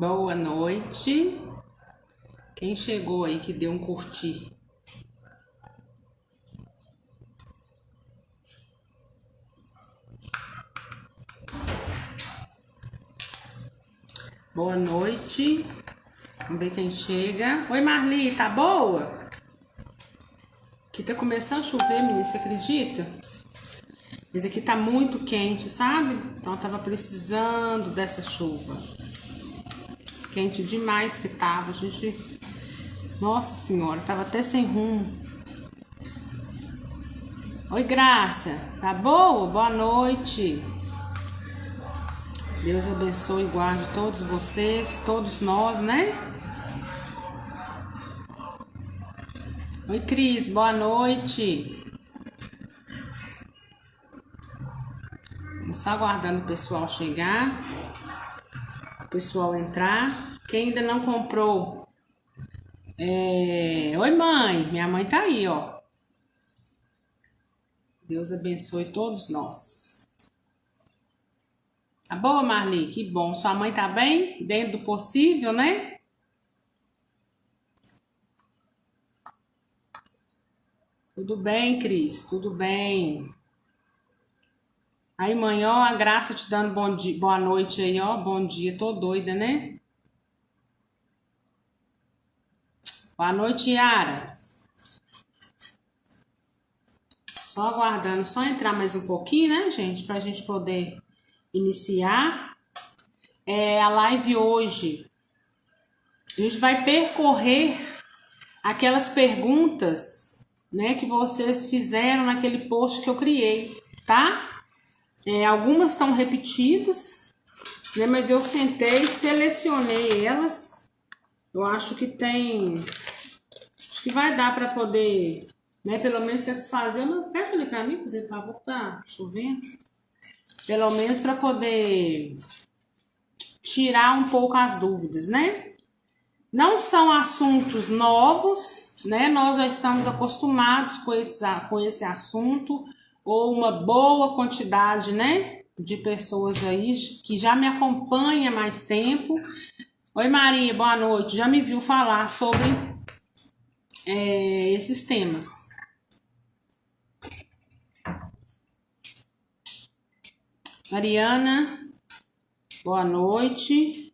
Boa noite. Quem chegou aí que deu um curtir? Boa noite. Vamos ver quem chega. Oi, Marli, tá boa? Aqui tá começando a chover, menina, você acredita? Esse aqui tá muito quente, sabe? Então eu tava precisando dessa chuva. Quente demais que tava, gente. Nossa senhora, tava até sem rumo. Oi, Graça, tá boa? Boa noite. Deus abençoe e guarde todos vocês, todos nós, né? Oi, Cris, boa noite. Vamos só aguardando o pessoal chegar, o pessoal entrar. Quem ainda não comprou... Oi, mãe, minha mãe tá aí, ó. Deus abençoe todos nós. Tá boa, Marli? Que bom. Sua mãe tá bem? Dentro do possível, né? Tudo bem, Cris? Tudo bem. Aí, mãe, ó, a Graça te dando bom dia, boa noite aí, ó. Bom dia, tô doida, né? Boa noite, Yara. Só aguardando, só entrar mais um pouquinho, né, gente? Pra gente poder iniciar. A live hoje. A gente vai percorrer aquelas perguntas, né, que vocês fizeram naquele post que eu criei, tá? Algumas estão repetidas, né, mas eu sentei, selecionei elas. Eu acho que acho que vai dar para poder, né, pelo menos satisfazer. Pega ali para mim, por favor, tá chovendo. Pelo menos para poder tirar um pouco as dúvidas, né? Não são assuntos novos, né? Nós já estamos acostumados com esse assunto, ou uma boa quantidade, né, de pessoas aí que já me acompanha há mais tempo. Oi, Maria, boa noite. Já me viu falar sobre esses temas. Mariana, boa noite.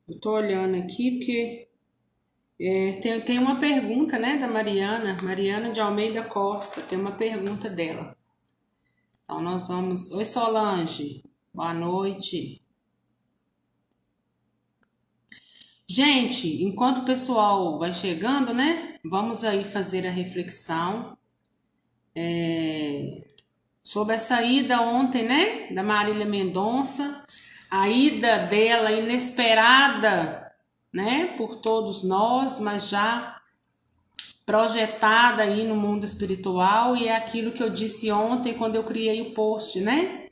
Eu tô olhando aqui porque tem uma pergunta, né, da Mariana de Almeida Costa, tem uma pergunta dela. Então nós vamos... Oi, Solange, boa noite. Gente, enquanto o pessoal vai chegando, né, vamos aí fazer a reflexão sobre essa ida ontem, né, da Marília Mendonça, a ida dela inesperada, né, por todos nós, mas já projetada aí no mundo espiritual, e é aquilo que eu disse ontem quando eu criei o post, né?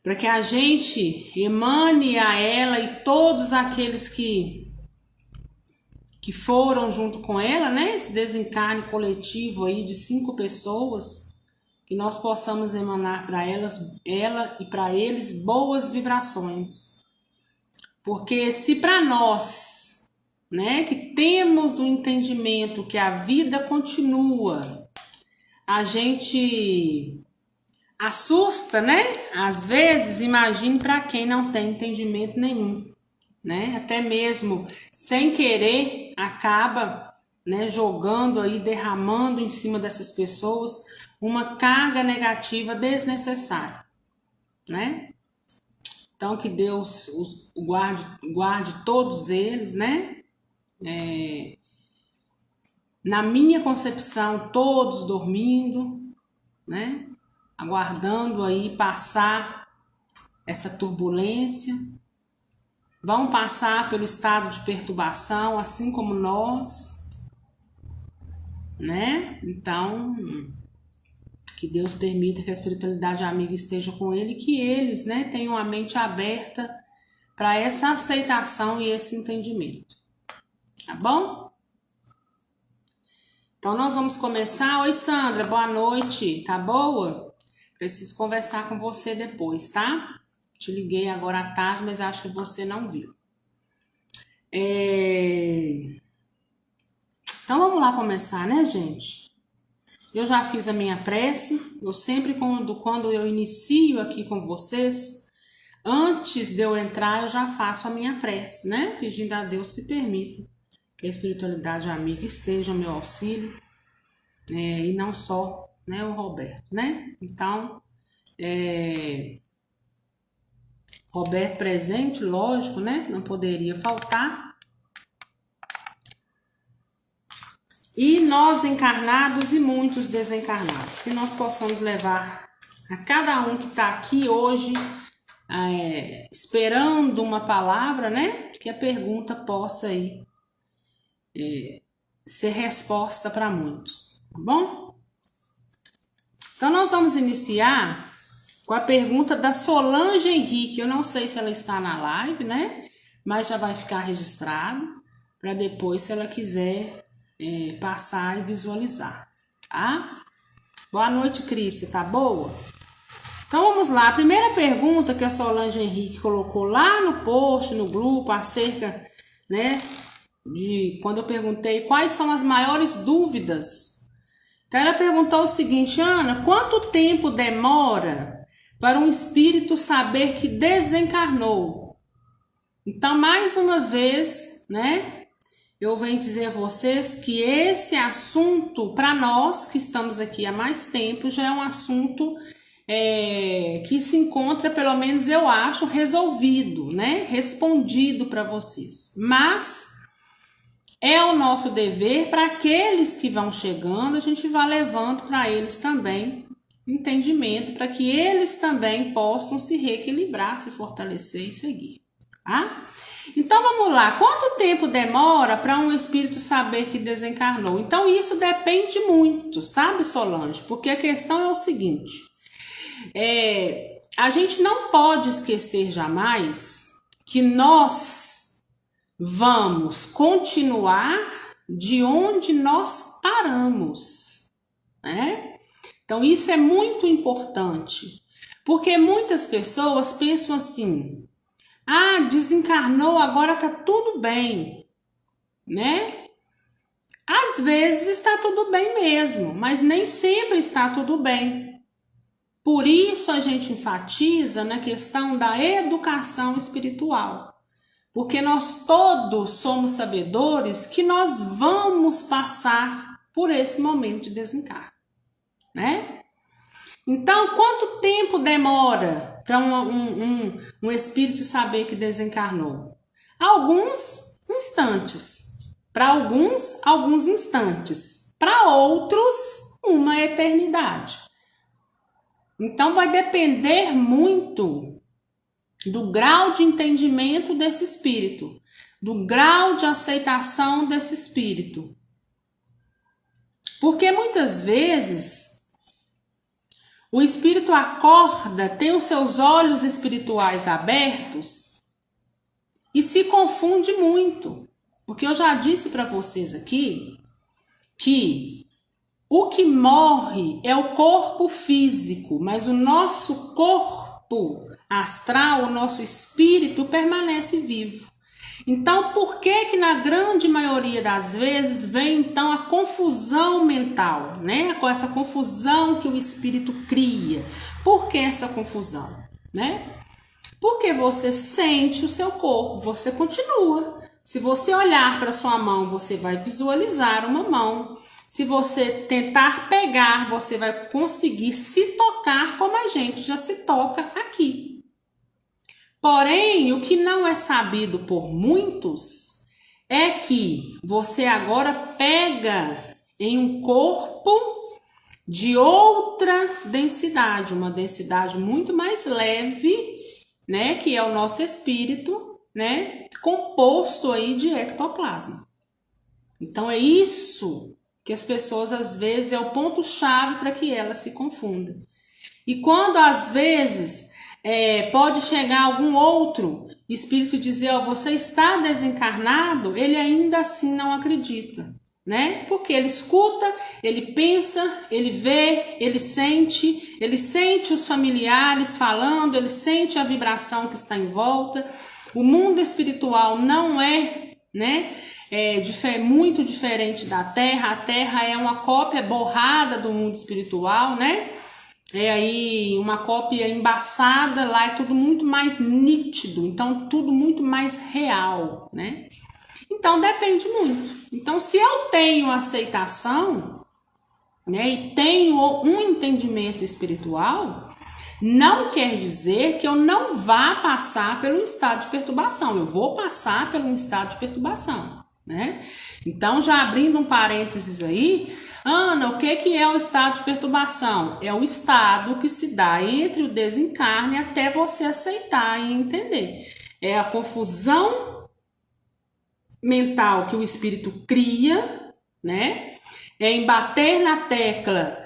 Para que a gente emane a ela e todos aqueles que foram junto com ela, né? Esse desencarne coletivo aí de 5 pessoas, que nós possamos emanar para ela e para eles boas vibrações. Porque se para nós, né, que temos o entendimento que a vida continua, a gente assusta, né? Às vezes, imagine para quem não tem entendimento nenhum, né? Até mesmo sem querer acaba, né, jogando aí, derramando em cima dessas pessoas uma carga negativa desnecessária, né? Então que Deus os guarde todos eles, né? Na minha concepção, todos dormindo, né? Aguardando aí passar essa turbulência. Vão passar pelo estado de perturbação, assim como nós, né? Então, que Deus permita que a espiritualidade amiga esteja com ele, que eles, né, tenham a mente aberta para essa aceitação e esse entendimento. Tá bom? Então, nós vamos começar. Oi, Sandra, boa noite. Tá boa? Preciso conversar com você depois, tá? Te liguei agora à tarde, mas acho que você não viu. Então, vamos lá começar, né, gente? Eu já fiz a minha prece. Eu sempre, quando eu inicio aqui com vocês, antes de eu entrar, eu já faço a minha prece, né? Pedindo a Deus que permita que a espiritualidade amiga esteja ao meu auxílio, e não só, né, o Roberto, né? Então, Roberto presente, lógico, né? Não poderia faltar. E nós encarnados e muitos desencarnados, que nós possamos levar a cada um que está aqui hoje, esperando uma palavra, né? Que a pergunta possa aí ser resposta para muitos, tá bom? Então, nós vamos iniciar com a pergunta da Solange Henrique. Eu não sei se ela está na live, né? Mas já vai ficar registrado para depois, se ela quiser passar e visualizar, tá? Boa noite, Cris, tá boa? Então, vamos lá. A primeira pergunta que a Solange Henrique colocou lá no post, no grupo, acerca, né, de quando eu perguntei quais são as maiores dúvidas. Então, ela perguntou o seguinte: Ana, quanto tempo demora para um espírito saber que desencarnou? Então, mais uma vez, né, eu venho dizer a vocês que esse assunto, para nós que estamos aqui há mais tempo, já é um assunto que se encontra, pelo menos eu acho, resolvido, né? Respondido para vocês. Mas é o nosso dever, para aqueles que vão chegando, a gente vai levando para eles também entendimento, para que eles também possam se reequilibrar, se fortalecer e seguir, tá? Então, vamos lá. Quanto tempo demora para um espírito saber que desencarnou? Então, isso depende muito, sabe, Solange? Porque a questão é o seguinte: a gente não pode esquecer jamais que nós vamos continuar de onde nós paramos, né? Então, isso é muito importante, porque muitas pessoas pensam assim: ah, desencarnou, agora tá tudo bem, né? Às vezes está tudo bem mesmo, mas nem sempre está tudo bem. Por isso a gente enfatiza na questão da educação espiritual, porque nós todos somos sabedores que nós vamos passar por esse momento de desencarne, né? Então, quanto tempo demora para um espírito saber que desencarnou? Alguns instantes. Para alguns instantes. Para outros, uma eternidade. Então, vai depender muito do grau de entendimento desse espírito, do grau de aceitação desse espírito. Porque muitas vezes o espírito acorda, tem os seus olhos espirituais abertos e se confunde muito. Porque eu já disse para vocês aqui que o que morre é o corpo físico, mas o nosso corpo astral, o nosso espírito permanece vivo. Então, por que na grande maioria das vezes vem então a confusão mental, né? Com essa confusão que o espírito cria. Por que essa confusão, né? Porque você sente o seu corpo, você continua. Se você olhar para sua mão, você vai visualizar uma mão. Se você tentar pegar, você vai conseguir se tocar como a gente já se toca aqui. Porém, o que não é sabido por muitos é que você agora pega em um corpo de outra densidade, uma densidade muito mais leve, né, que é o nosso espírito, né, composto aí de ectoplasma. Então é isso que as pessoas às vezes é o ponto chave para que elas se confundam. E quando às vezes pode chegar algum outro espírito e dizer, ó, você está desencarnado, ele ainda assim não acredita, né? Porque ele escuta, ele pensa, ele vê, ele sente os familiares falando, ele sente a vibração que está em volta. O mundo espiritual não é, né? Muito diferente da Terra. A Terra é uma cópia borrada do mundo espiritual, né? É aí uma cópia embaçada, lá é tudo muito mais nítido, então tudo muito mais real, né? Então depende muito. Então se eu tenho aceitação, né, e tenho um entendimento espiritual, não quer dizer que eu não vá passar pelo estado de perturbação. Eu vou passar por um estado de perturbação, né? Então já abrindo um parênteses aí, Ana, o que é o estado de perturbação? É o estado que se dá entre o desencarne até você aceitar e entender. É a confusão mental que o espírito cria, né? É em bater na tecla,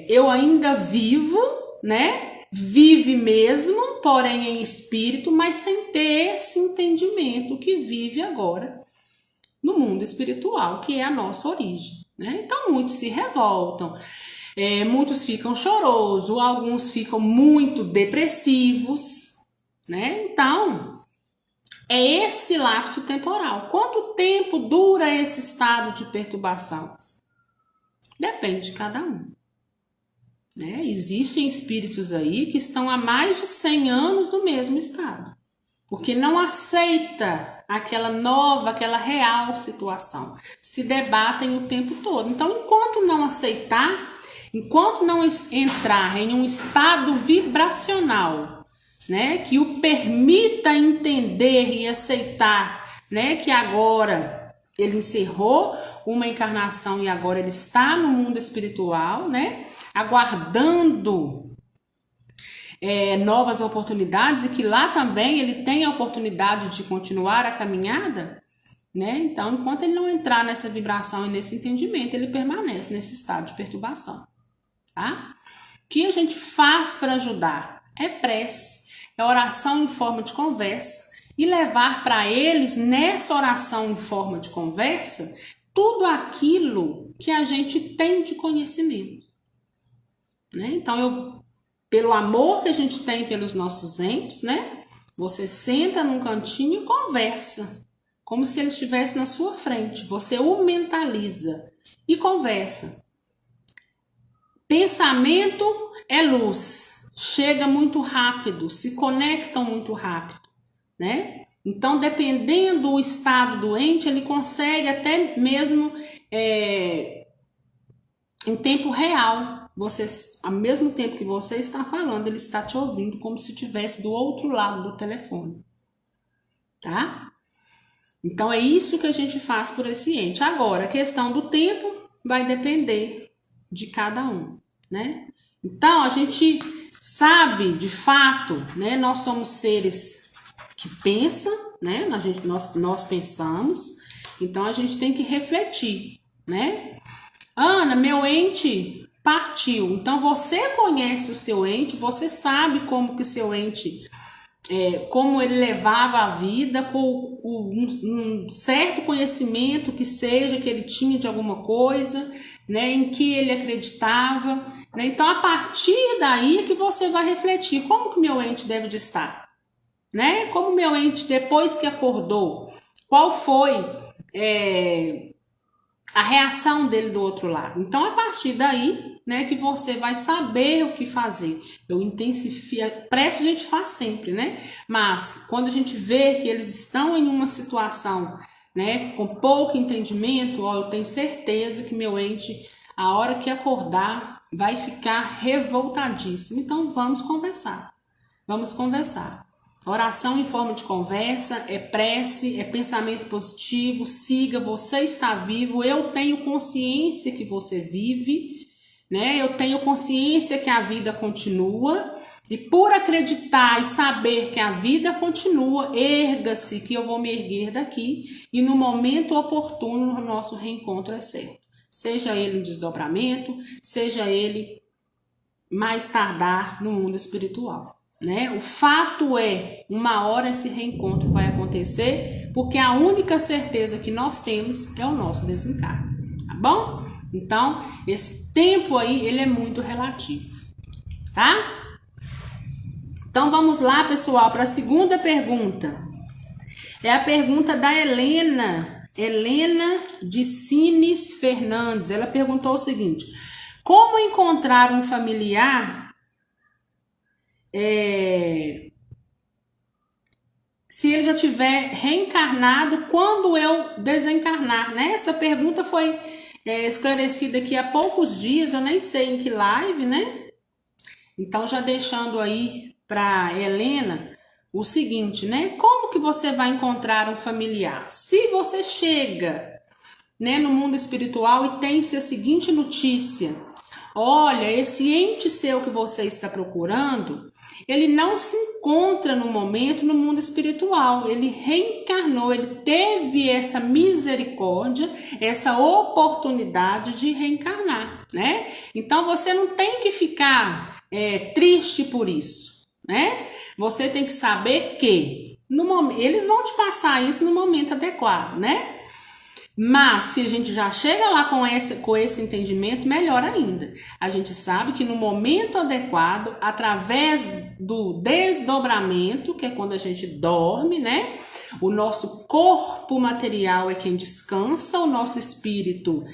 eu ainda vivo, né? Vive mesmo, porém em espírito, mas sem ter esse entendimento que vive agora no mundo espiritual, que é a nossa origem, né? Então muitos se revoltam, muitos ficam chorosos, alguns ficam muito depressivos, né? Então é esse lapso temporal. Quanto tempo dura esse estado de perturbação? Depende de cada um, né? Existem espíritos aí que estão há mais de 100 anos no mesmo estado, porque não aceita aquela nova, aquela real situação. Se debatem o tempo todo. Então, enquanto não aceitar, enquanto não entrar em um estado vibracional, né, que o permita entender e aceitar, né, que agora ele encerrou uma encarnação e agora ele está no mundo espiritual, né, aguardando novas oportunidades, e que lá também ele tem a oportunidade de continuar a caminhada, né? Então, enquanto ele não entrar nessa vibração e nesse entendimento, ele permanece nesse estado de perturbação, tá? O que a gente faz para ajudar? É prece, é oração em forma de conversa, e levar para eles, nessa oração em forma de conversa, tudo aquilo que a gente tem de conhecimento, né? Então, pelo amor que a gente tem pelos nossos entes, né? Você senta num cantinho e conversa, como se ele estivesse na sua frente. Você o mentaliza e conversa. Pensamento é luz, chega muito rápido, se conectam muito rápido, né? Então, dependendo do estado doente, ele consegue até mesmo em tempo real. Você, ao mesmo tempo que você está falando, ele está te ouvindo como se estivesse do outro lado do telefone, tá? Então é isso que a gente faz por esse ente. Agora, a questão do tempo vai depender de cada um, né? Então a gente sabe de fato, né? Nós somos seres que pensam, né? Nós pensamos, então a gente tem que refletir, né? Ana, meu ente partiu. Então você conhece o seu ente, você sabe como que o seu ente, como ele levava a vida, com um certo conhecimento que seja que ele tinha de alguma coisa, né, em que ele acreditava, né? Então a partir daí que você vai refletir como que meu ente deve de estar, né? Como meu ente depois que acordou, qual foi a reação dele do outro lado. Então, a partir daí, né, que você vai saber o que fazer. Eu intensifico, prece a gente faz sempre, né? Mas, quando a gente vê que eles estão em uma situação, né, com pouco entendimento, eu tenho certeza que meu ente, a hora que acordar, vai ficar revoltadíssimo. Então, vamos conversar. Vamos conversar. Oração em forma de conversa, é prece, é pensamento positivo, siga, você está vivo, eu tenho consciência que você vive, né? Eu tenho consciência que a vida continua, e por acreditar e saber que a vida continua, erga-se, que eu vou me erguer daqui, e no momento oportuno o nosso reencontro é certo. Seja ele em desdobramento, seja ele mais tardar no mundo espiritual. né? O fato é, uma hora esse reencontro vai acontecer, porque a única certeza que nós temos é o nosso desencarne, tá bom? Então, esse tempo aí, ele é muito relativo, tá? Então, vamos lá, pessoal, para a segunda pergunta. É a pergunta da Helena de Cines Fernandes. Ela perguntou o seguinte: como encontrar um familiar se ele já tiver reencarnado quando eu desencarnar, né? Essa pergunta foi esclarecida aqui há poucos dias, eu nem sei em que live, né? Então, já deixando aí para Helena o seguinte, né? Como que você vai encontrar um familiar? Se você chega, né, no mundo espiritual e tem-se a seguinte notícia: olha, esse ente seu que você está procurando, ele não se encontra no momento no mundo espiritual, ele reencarnou, ele teve essa misericórdia, essa oportunidade de reencarnar, né? Então você não tem que ficar triste por isso, né? Você tem que saber que eles vão te passar isso no momento adequado, né? Mas se a gente já chega lá com esse entendimento, melhor ainda. A gente sabe que no momento adequado, através do desdobramento, que é quando a gente dorme, né? O nosso corpo material é quem descansa, o nosso espírito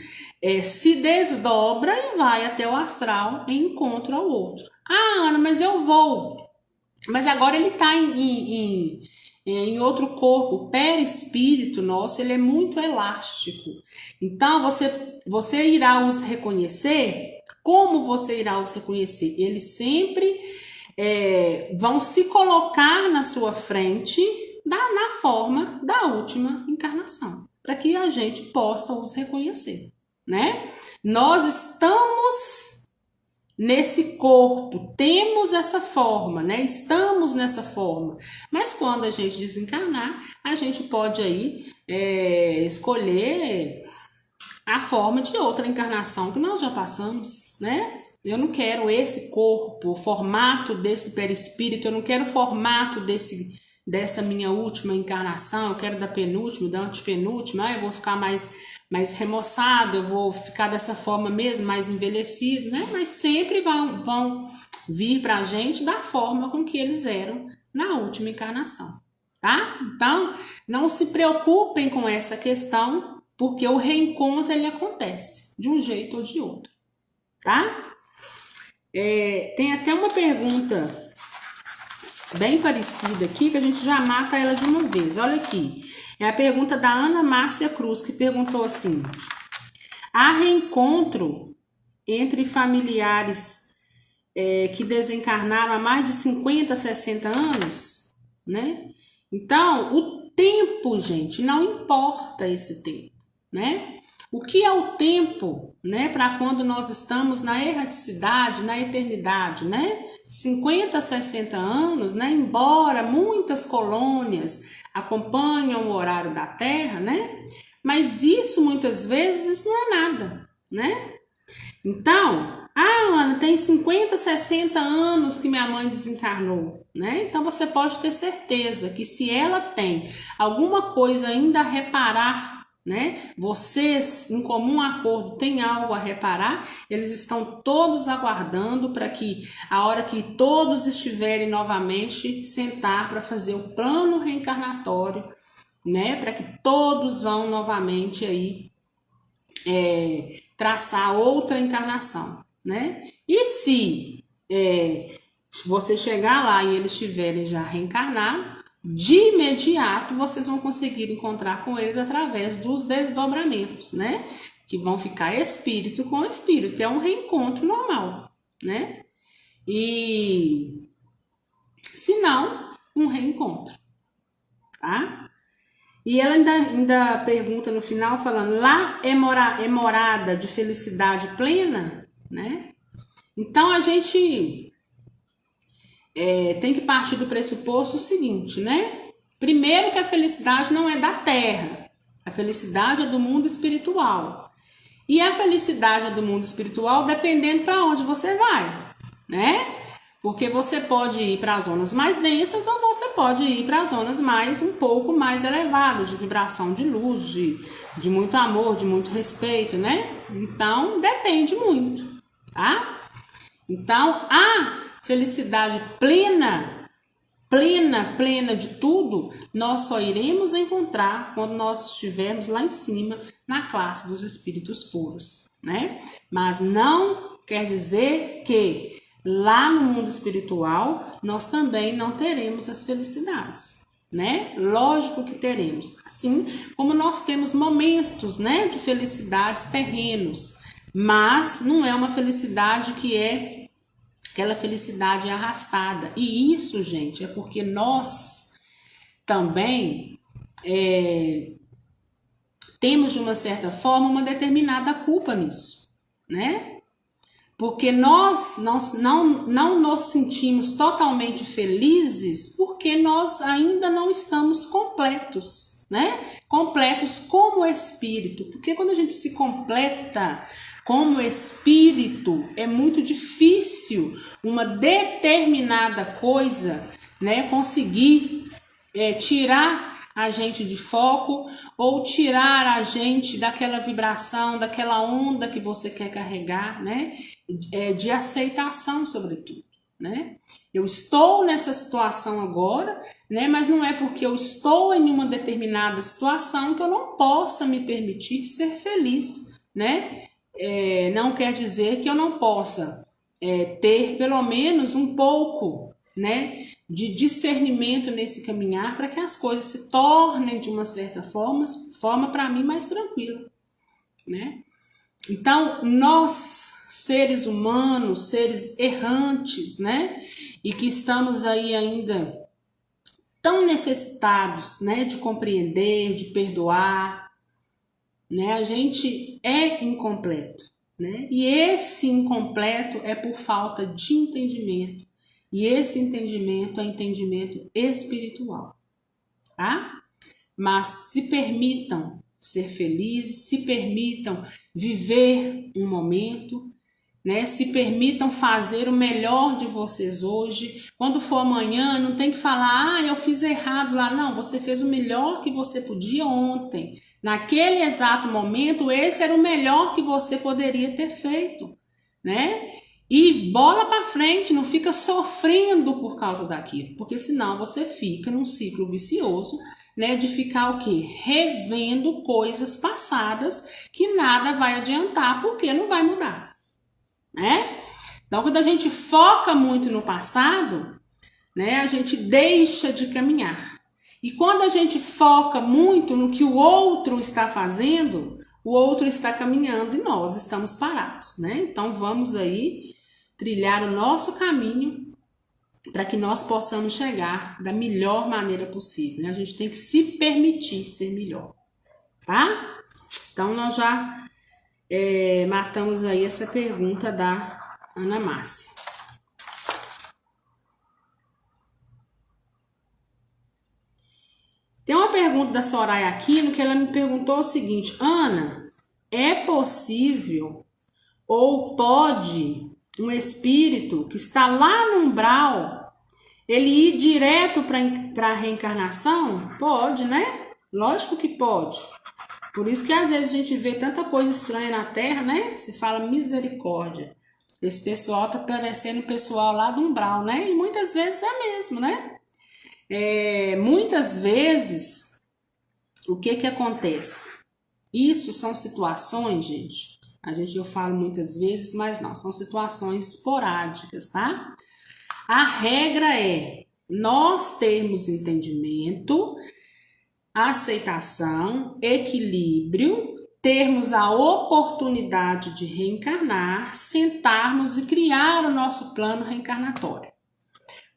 se desdobra e vai até o astral em encontro ao outro. Ah, Ana, mas eu vou. Mas agora ele está em outro corpo. O perispírito nosso, ele é muito elástico. Então, você irá os reconhecer. Como você irá os reconhecer? Eles sempre vão se colocar na sua frente na forma da última encarnação, para que a gente possa os reconhecer, né? Nós estamos nesse corpo, temos essa forma, né? Estamos nessa forma. Mas quando a gente desencarnar, a gente pode aí escolher a forma de outra encarnação que nós já passamos, né? Eu não quero esse corpo, o formato desse perispírito, eu não quero o formato dessa minha última encarnação, eu quero da penúltima, da antepenúltima, eu vou ficar mais remoçado, eu vou ficar dessa forma mesmo, mais envelhecido, né? Mas sempre vão vir pra gente da forma com que eles eram na última encarnação, tá? Então, não se preocupem com essa questão, porque o reencontro, ele acontece de um jeito ou de outro, tá? Tem até uma pergunta bem parecida aqui, que a gente já mata ela de uma vez. Olha aqui. É a pergunta da Ana Márcia Cruz, que perguntou assim: há reencontro entre familiares que desencarnaram há mais de 50, 60 anos? Né? Então, o tempo, gente, não importa esse tempo, né? O que é o tempo, né, para quando nós estamos na erraticidade, na eternidade, né? 50, 60 anos, né? Embora muitas colônias acompanham o horário da Terra, né? Mas isso muitas vezes não é nada, né? Então, Ana, tem 50, 60 anos que minha mãe desencarnou, né? Então você pode ter certeza que se ela tem alguma coisa ainda a reparar, né? Vocês, em comum acordo, têm algo a reparar, eles estão todos aguardando para que, a hora que todos estiverem novamente, sentar para fazer o plano reencarnatório, né? Para que todos vão novamente aí traçar outra encarnação, né? E se você chegar lá e eles estiverem já reencarnados, de imediato vocês vão conseguir encontrar com eles através dos desdobramentos, né? Que vão ficar espírito com espírito. É um reencontro normal, né? E se não, um reencontro, tá? E ela ainda pergunta no final, falando: lá é morada de felicidade plena, né? Então a gente tem que partir do pressuposto seguinte, né? Primeiro, que a felicidade não é da terra, a felicidade é do mundo espiritual. E a felicidade é do mundo espiritual dependendo para onde você vai, né? Porque você pode ir para as zonas mais densas ou você pode ir para as zonas um pouco mais elevadas, de vibração de luz, de muito amor, de muito respeito, né? Então, depende muito, tá? Então, a felicidade plena de tudo, nós só iremos encontrar quando nós estivermos lá em cima, na classe dos espíritos puros, né? Mas não quer dizer que lá no mundo espiritual nós também não teremos as felicidades, né? Lógico que teremos, assim como nós temos momentos, né, de felicidades terrenos, mas não é uma felicidade que é aquela felicidade arrastada. E isso, gente, é porque nós também temos, de uma certa forma, uma determinada culpa nisso, né? Porque nós não nos sentimos totalmente felizes porque nós ainda não estamos completos, né? Completos como espírito. Porque quando a gente se completa como espírito, é muito difícil uma determinada coisa, né, conseguir tirar a gente de foco ou tirar a gente daquela vibração, daquela onda que você quer carregar, né? De aceitação, sobretudo, né? Eu estou nessa situação agora, né? Mas não é porque eu estou em uma determinada situação que eu não possa me permitir ser feliz, né? Não quer dizer que eu não possa ter pelo menos um pouco, né, de discernimento nesse caminhar para que as coisas se tornem de uma certa forma para mim mais tranquila, né? Então, nós, seres humanos, seres errantes, né, e que estamos aí ainda tão necessitados, né, de compreender, de perdoar, né, a gente é incompleto, né? E esse incompleto é por falta de entendimento. E esse entendimento é entendimento espiritual, tá? Mas se permitam ser felizes, se permitam viver um momento, né? Se permitam fazer o melhor de vocês hoje. Quando for amanhã, não tem que falar, eu fiz errado lá. Não, você fez o melhor que você podia ontem. Naquele exato momento, esse era o melhor que você poderia ter feito, né? E bola para frente, não fica sofrendo por causa daquilo, porque senão você fica num ciclo vicioso, né, de ficar o quê? Revendo coisas passadas que nada vai adiantar, porque não vai mudar, né? Então, quando a gente foca muito no passado, né, a gente deixa de caminhar. E quando a gente foca muito no que o outro está fazendo, o outro está caminhando e nós estamos parados, né? Então, vamos aí trilhar o nosso caminho para que nós possamos chegar da melhor maneira possível, né? A gente tem que se permitir ser melhor, tá? Então, nós já matamos aí essa pergunta da Ana Márcia. Tem uma pergunta da Soraya Aquino que ela me perguntou o seguinte: Ana, é possível ou pode um espírito que está lá no umbral, ele ir direto para a reencarnação? Pode, né? Lógico que pode. Por isso que às vezes a gente vê tanta coisa estranha na Terra, né? Se fala misericórdia. Esse pessoal tá parecendo o pessoal lá do umbral, né? E muitas vezes é mesmo, né? Muitas vezes, o que acontece? Isso são situações, gente. Eu falo muitas vezes, mas não, são situações esporádicas, tá? A regra é nós termos entendimento, aceitação, equilíbrio, termos a oportunidade de reencarnar, sentarmos e criar o nosso plano reencarnatório.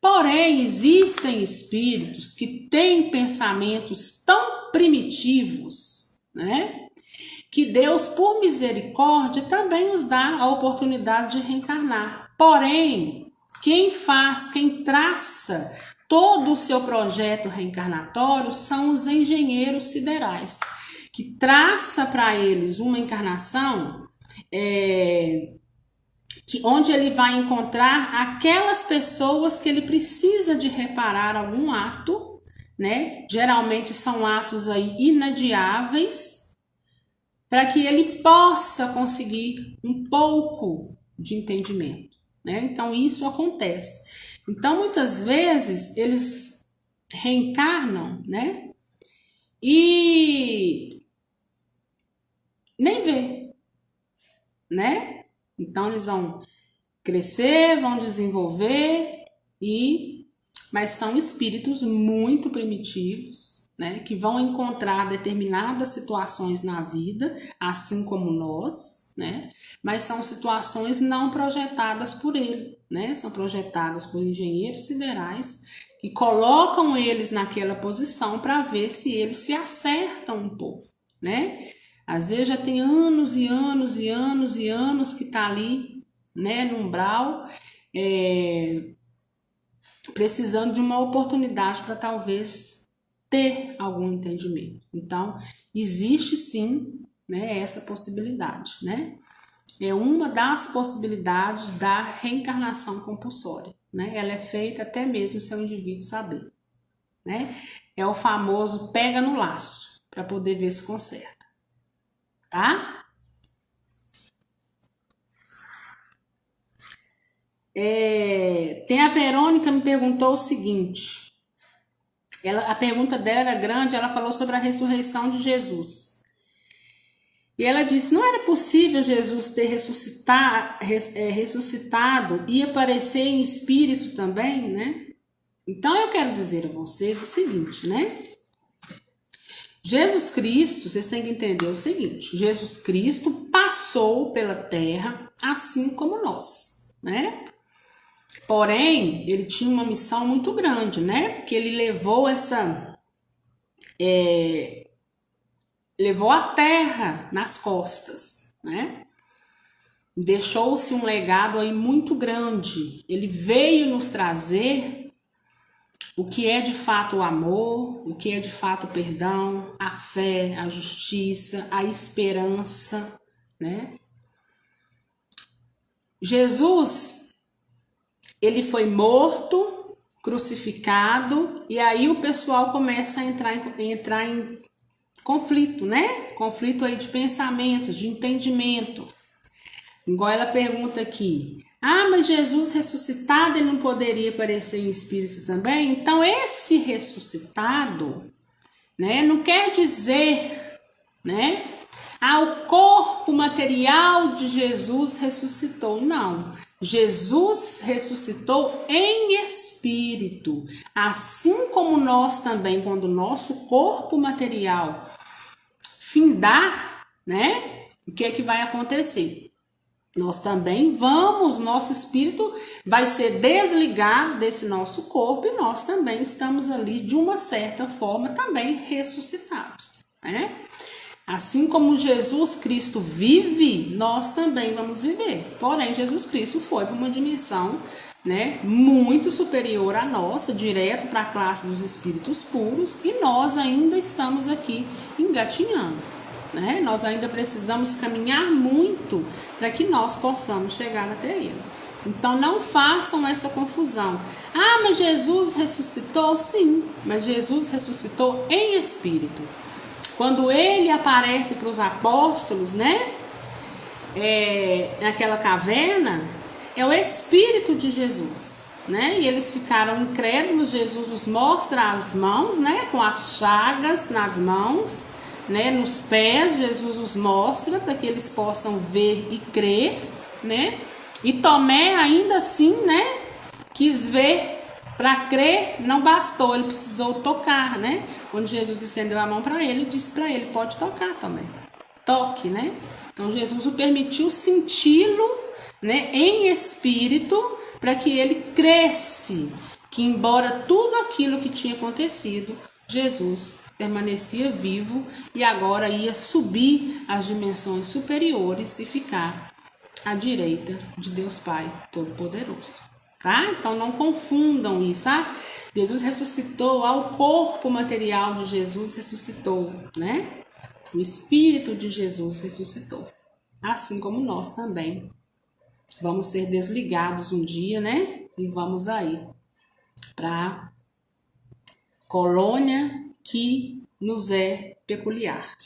Porém, existem espíritos que têm pensamentos tão primitivos, né? Que Deus, por misericórdia, também nos dá a oportunidade de reencarnar. Porém, quem traça todo o seu projeto reencarnatório são os engenheiros siderais, que traça para eles uma encarnação onde ele vai encontrar aquelas pessoas que ele precisa de reparar algum ato, né? Geralmente são atos aí inadiáveis, para que ele possa conseguir um pouco de entendimento, né? Então isso acontece. Então muitas vezes eles reencarnam, né? E nem vê, né? Então eles vão crescer, vão desenvolver, mas são espíritos muito primitivos, né? Que vão encontrar determinadas situações na vida, assim como nós, né? Mas são situações não projetadas por ele, né? São projetadas por engenheiros siderais que colocam eles naquela posição para ver se eles se acertam um pouco, né? Às vezes já tem anos e anos e anos e anos que tá ali, né, no umbral, precisando de uma oportunidade para talvez ter algum entendimento. Então, existe sim, né, essa possibilidade, né? É uma das possibilidades da reencarnação compulsória, né? Ela é feita até mesmo sem o indivíduo saber, né? É o famoso pega no laço, para poder ver se conserta. Tá? Tem a Verônica me perguntou o seguinte. A pergunta dela era grande, ela falou sobre a ressurreição de Jesus. E ela disse, não era possível Jesus ter ressuscitado e aparecer em espírito também, né? Então eu quero dizer a vocês o seguinte, né? Jesus Cristo, vocês têm que entender o seguinte, Jesus Cristo passou pela terra assim como nós, né? Porém, ele tinha uma missão muito grande, né? Porque ele levou levou a terra nas costas, né? Deixou-se um legado aí muito grande. Ele veio nos trazer o que é de fato o amor, o que é de fato o perdão, a fé, a justiça, a esperança, né? Jesus, ele foi morto, crucificado, e aí o pessoal começa a entrar em conflito, né? Conflito aí de pensamentos, de entendimento. Igual ela pergunta aqui, mas Jesus ressuscitado, ele não poderia aparecer em espírito também? Então, esse ressuscitado, né, não quer dizer, né, o corpo material de Jesus ressuscitou. Não, Jesus ressuscitou em espírito, assim como nós também, quando o nosso corpo material findar, né, o que é que vai acontecer? Nós também nosso espírito vai ser desligado desse nosso corpo e nós também estamos ali, de uma certa forma, também ressuscitados, né? Assim como Jesus Cristo vive, nós também vamos viver. Porém, Jesus Cristo foi para uma dimensão, né, muito superior à nossa, direto para a classe dos espíritos puros, e nós ainda estamos aqui engatinhando. Né? Nós ainda precisamos caminhar muito para que nós possamos chegar até ele. Então não façam essa confusão. Mas Jesus ressuscitou? Sim, mas Jesus ressuscitou em espírito. Quando ele aparece para os apóstolos, né? Naquela caverna, é o Espírito de Jesus, né? E eles ficaram incrédulos. Jesus os mostra as mãos, né? Com as chagas nas mãos, né, nos pés. Jesus os mostra para que eles possam ver e crer, né? E Tomé ainda assim, né, quis ver, para crer não bastou, ele precisou tocar, né? Quando Jesus estendeu a mão para ele, disse para ele, pode tocar também, toque, né? Então Jesus o permitiu senti-lo, né, em espírito, para que ele cresce que embora tudo aquilo que tinha acontecido, Jesus permanecia vivo e agora ia subir às dimensões superiores e ficar à direita de Deus Pai Todo-Poderoso, tá? Então não confundam isso, tá? Jesus ressuscitou, ao corpo material de Jesus ressuscitou, né? O Espírito de Jesus ressuscitou, assim como nós também Vamos ser desligados um dia, né? E vamos aí para colônia que nos é peculiar.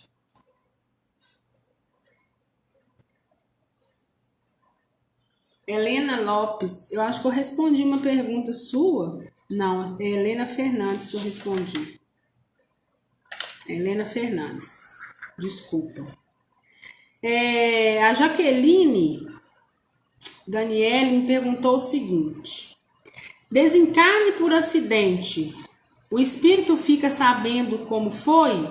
Helena Lopes, eu acho que eu respondi uma pergunta sua. Não, é Helena Fernandes que eu respondi. Helena Fernandes, desculpa. A Jaqueline Daniele me perguntou o seguinte: desencarne por acidente, o espírito fica sabendo como foi?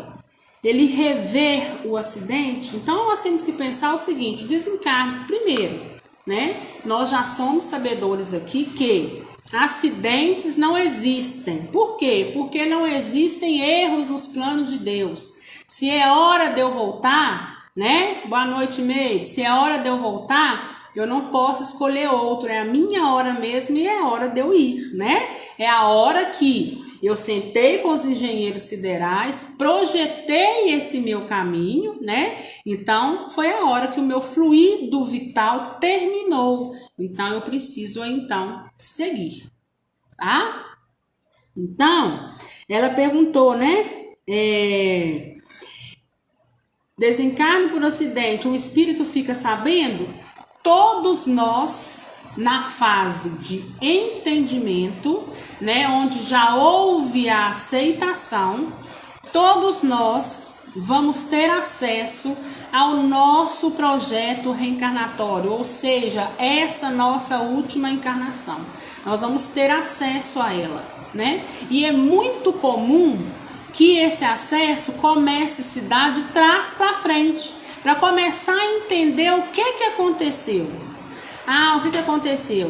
Ele rever o acidente? Então nós temos que pensar o seguinte: desencarne primeiro, né? Nós já somos sabedores aqui que acidentes não existem. Por quê? Porque não existem erros nos planos de Deus. Se é hora de eu voltar, né? Boa noite, Meire. Se é hora de eu voltar, eu não posso escolher outro. É a minha hora mesmo e é a hora de eu ir, né? É a hora que eu sentei com os engenheiros siderais, projetei esse meu caminho, né? Então, foi a hora que o meu fluido vital terminou. Então, eu preciso, então, seguir, tá? Então, ela perguntou, né? Desencarne por acidente, o espírito fica sabendo? Todos nós, na fase de entendimento, né, onde já houve a aceitação, todos nós vamos ter acesso ao nosso projeto reencarnatório, ou seja, essa nossa última encarnação. Nós vamos ter acesso a ela, né? E é muito comum que esse acesso comece a se dar de trás para frente, para começar a entender o que aconteceu. O que aconteceu?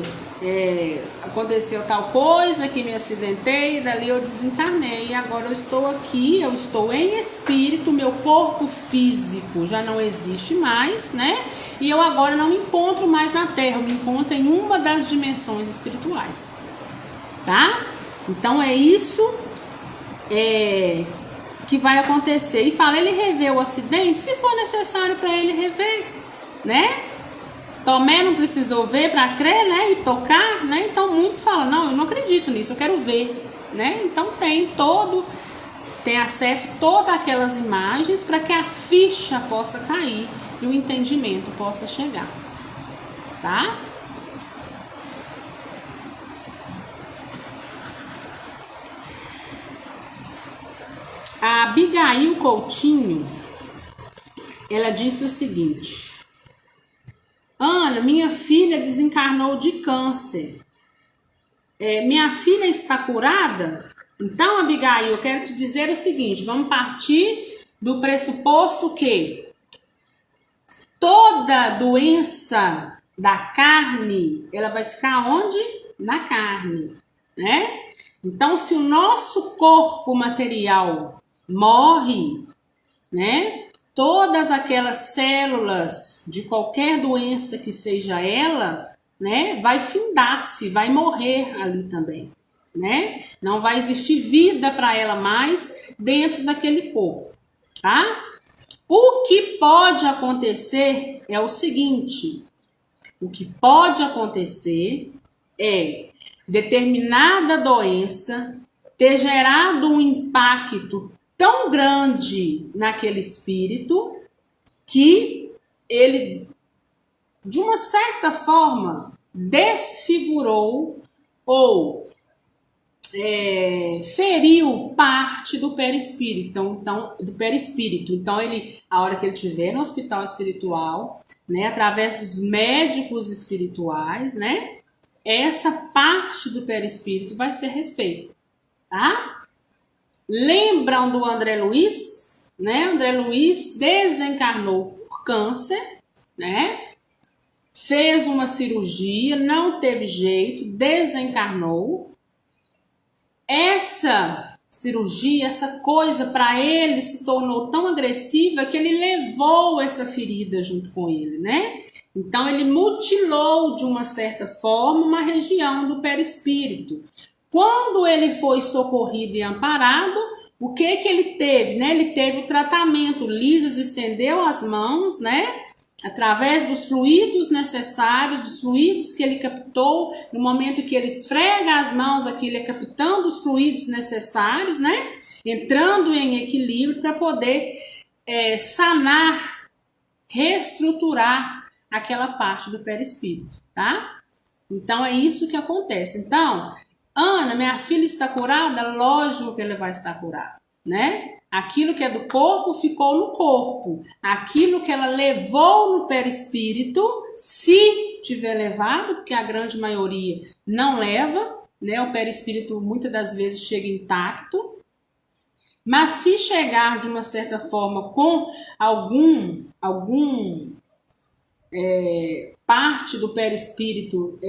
Aconteceu tal coisa, que me acidentei, dali eu desencarnei, agora eu estou aqui, eu estou em espírito, meu corpo físico já não existe mais, né? E eu agora não me encontro mais na Terra, eu me encontro em uma das dimensões espirituais, tá? Então é isso que vai acontecer. E fala, ele rever o acidente, se for necessário para ele rever, né? Tomé não precisou ver para crer, né? E tocar, né? Então muitos falam, não, eu não acredito nisso, eu quero ver, né? Então tem acesso a todas aquelas imagens para que a ficha possa cair e o entendimento possa chegar, tá? A Abigail Coutinho, ela disse o seguinte: Ana, minha filha desencarnou de câncer. Minha filha está curada? Então, Abigail, eu quero te dizer o seguinte: vamos partir do pressuposto que toda doença da carne, ela vai ficar onde? Na carne, né? Então, se o nosso corpo material morre, né? Todas aquelas células de qualquer doença que seja ela, né, vai findar-se, vai morrer ali também, né? Não vai existir vida para ela mais dentro daquele corpo, tá? O que pode acontecer é o seguinte: o que pode acontecer é determinada doença ter gerado um impacto tão grande naquele espírito que ele, de uma certa forma, desfigurou ou feriu parte do perispírito. Do perispírito. Então, ele, a hora que ele estiver no hospital espiritual, né, através dos médicos espirituais, né, essa parte do perispírito vai ser refeita, tá? Lembram do André Luiz, né? André Luiz desencarnou por câncer, né? Fez uma cirurgia, não teve jeito, desencarnou. Essa cirurgia, essa coisa para ele se tornou tão agressiva que ele levou essa ferida junto com ele, né? Então ele mutilou de uma certa forma uma região do perispírito. Quando ele foi socorrido e amparado, o que ele teve, né? Ele teve o tratamento, Lisas estendeu as mãos, né? através dos fluidos necessários, dos fluidos que ele captou, no momento que ele esfrega as mãos aqui, ele é captando os fluidos necessários, né? Entrando em equilíbrio para poder sanar, reestruturar aquela parte do perispírito, tá? Então é isso que acontece. Então, Ana, minha filha está curada? Lógico que ela vai estar curada, né? Aquilo que é do corpo ficou no corpo. Aquilo que ela levou no perispírito, se tiver levado, porque a grande maioria não leva, né? O perispírito muitas das vezes chega intacto. Mas se chegar de uma certa forma com algum parte do perispírito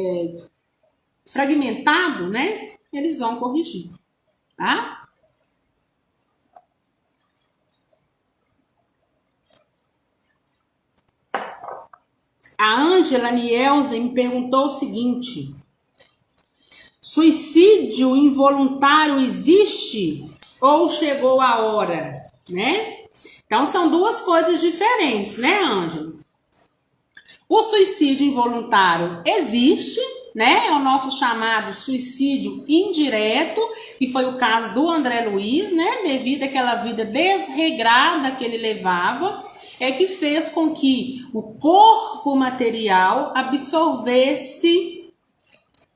fragmentado, né? Eles vão corrigir, tá? A Ângela Nielsen me perguntou o seguinte: suicídio involuntário existe ou chegou a hora, né? Então são duas coisas diferentes, né, Ângela? O suicídio involuntário existe, né? É o nosso chamado suicídio indireto, que foi o caso do André Luiz, né? Devido àquela vida desregrada que ele levava, é que fez com que o corpo material absorvesse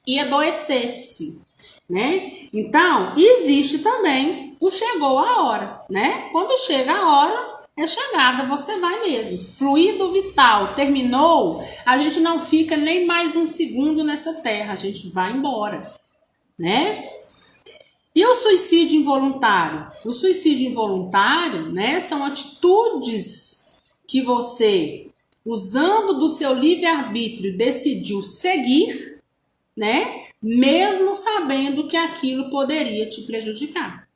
e adoecesse, né? Então, existe também o chegou a hora, né? Quando chega a hora, é chegada, você vai mesmo. Fluido vital, terminou, a gente não fica nem mais um segundo nessa terra, a gente vai embora, né? E o suicídio involuntário? O suicídio involuntário, né, são atitudes que você, usando do seu livre-arbítrio, decidiu seguir, né? Mesmo sabendo que aquilo poderia te prejudicar,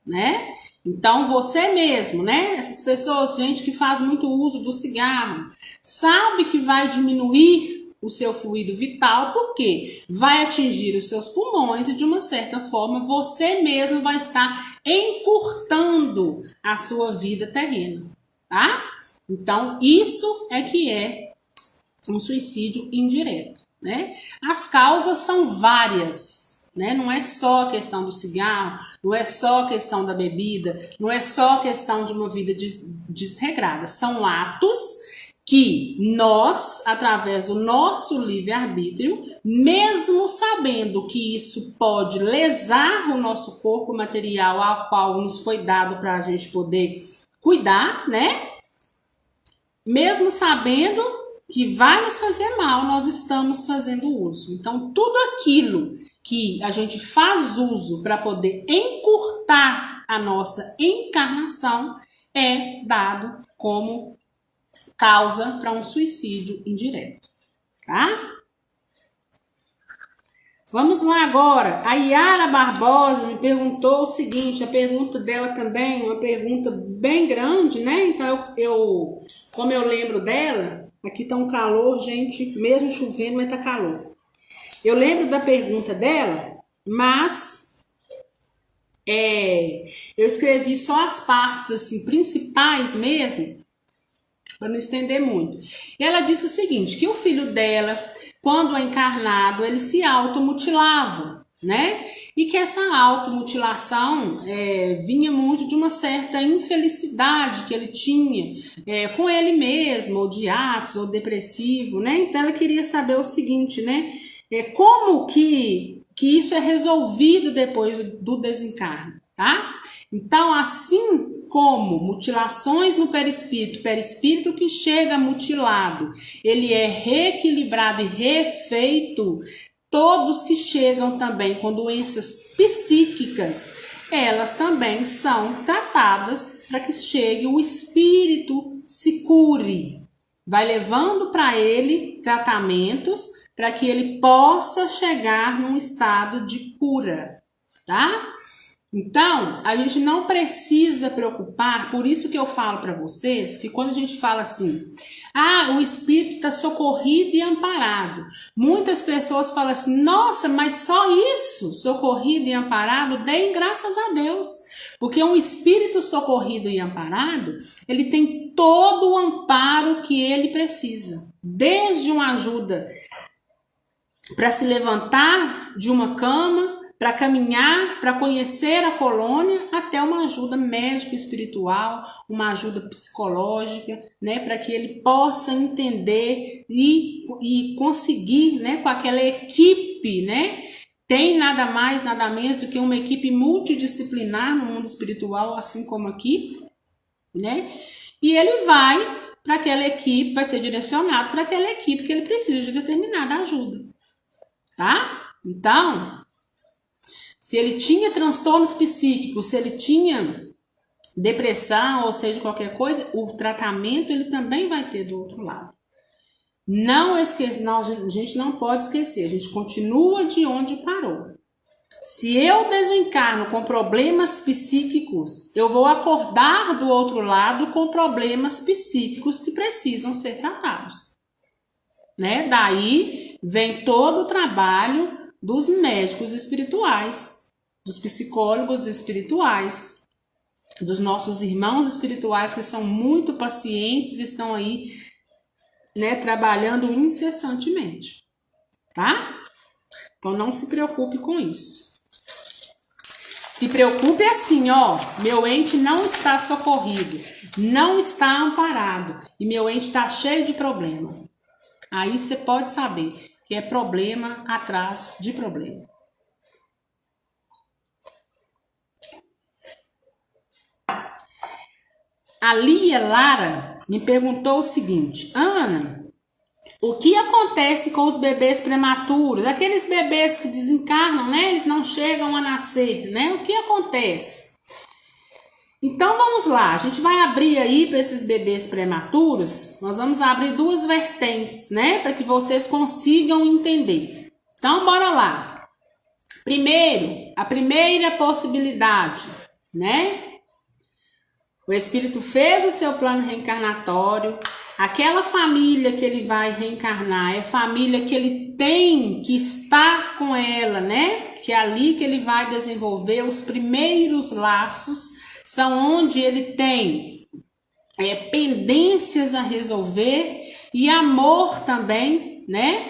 né? Então, você mesmo, né? Essas pessoas, gente que faz muito uso do cigarro, sabe que vai diminuir o seu fluido vital, porque vai atingir os seus pulmões e, de uma certa forma, você mesmo vai estar encurtando a sua vida terrena, tá? Então, isso é que é um suicídio indireto, né? As causas são várias, né? Não é só a questão do cigarro, não é só a questão da bebida, não é só a questão de uma vida desregrada. São atos que nós, através do nosso livre-arbítrio, mesmo sabendo que isso pode lesar o nosso corpo material, ao qual nos foi dado para a gente poder cuidar, né? Mesmo sabendo que vai nos fazer mal, nós estamos fazendo uso. Então, tudo aquilo que a gente faz uso para poder encurtar a nossa encarnação é dado como causa para um suicídio indireto, tá? Vamos lá agora. A Yara Barbosa me perguntou o seguinte, a pergunta dela também, uma pergunta bem grande, né? Então, como eu lembro dela, aqui tá um calor, gente, mesmo chovendo, mas tá calor. Eu lembro da pergunta dela, mas eu escrevi só as partes assim principais mesmo, para não estender muito. Ela disse o seguinte, que o filho dela, quando encarnado, ele se automutilava, né? E que essa automutilação vinha muito de uma certa infelicidade que ele tinha com ele mesmo, ou de atos, ou depressivo, né? Então ela queria saber o seguinte, né? Como que isso é resolvido depois do desencarne, tá? Então, assim como mutilações no perispírito que chega mutilado, ele é reequilibrado e refeito, todos que chegam também com doenças psíquicas, elas também são tratadas para que chegue o espírito se cure. Vai levando para ele tratamentos para que ele possa chegar num estado de cura, tá? Então, a gente não precisa preocupar, por isso que eu falo para vocês, que quando a gente fala assim, o espírito está socorrido e amparado. Muitas pessoas falam assim, nossa, mas só isso, socorrido e amparado, deem graças a Deus. Porque um espírito socorrido e amparado, ele tem todo o amparo que ele precisa. Desde uma ajuda para se levantar de uma cama, para caminhar, para conhecer a colônia, até uma ajuda médica espiritual, uma ajuda psicológica, né, para que ele possa entender e conseguir, né, com aquela equipe, né, tem nada mais, nada menos do que uma equipe multidisciplinar no mundo espiritual, assim como aqui, né, e ele vai para aquela equipe, vai ser direcionado para aquela equipe que ele precisa de determinada ajuda, tá? Então, se ele tinha transtornos psíquicos, se ele tinha depressão, ou seja, qualquer coisa, o tratamento ele também vai ter do outro lado. Não esqueça, a gente não pode esquecer, a gente continua de onde parou. Se eu desencarno com problemas psíquicos, eu vou acordar do outro lado com problemas psíquicos que precisam ser tratados, né? Daí vem todo o trabalho dos médicos espirituais, dos psicólogos espirituais, dos nossos irmãos espirituais que são muito pacientes e estão aí, né, trabalhando incessantemente, tá? Então não se preocupe com isso. Se preocupe assim, ó, meu ente não está socorrido, não está amparado e meu ente está cheio de problema. Aí você pode saber que é problema atrás de problema. A Lia Lara me perguntou o seguinte: Ana, o que acontece com os bebês prematuros? Aqueles bebês que desencarnam, né? Eles não chegam a nascer, né? O que acontece? Então vamos lá, a gente vai abrir aí para esses bebês prematuros, nós vamos abrir duas vertentes, né? Para que vocês consigam entender. Então bora lá. Primeiro, a primeira possibilidade, né? O espírito fez o seu plano reencarnatório, aquela família que ele vai reencarnar é família que ele tem que estar com ela, né? Que é ali que ele vai desenvolver os primeiros laços, são onde ele tem pendências a resolver e amor também, né?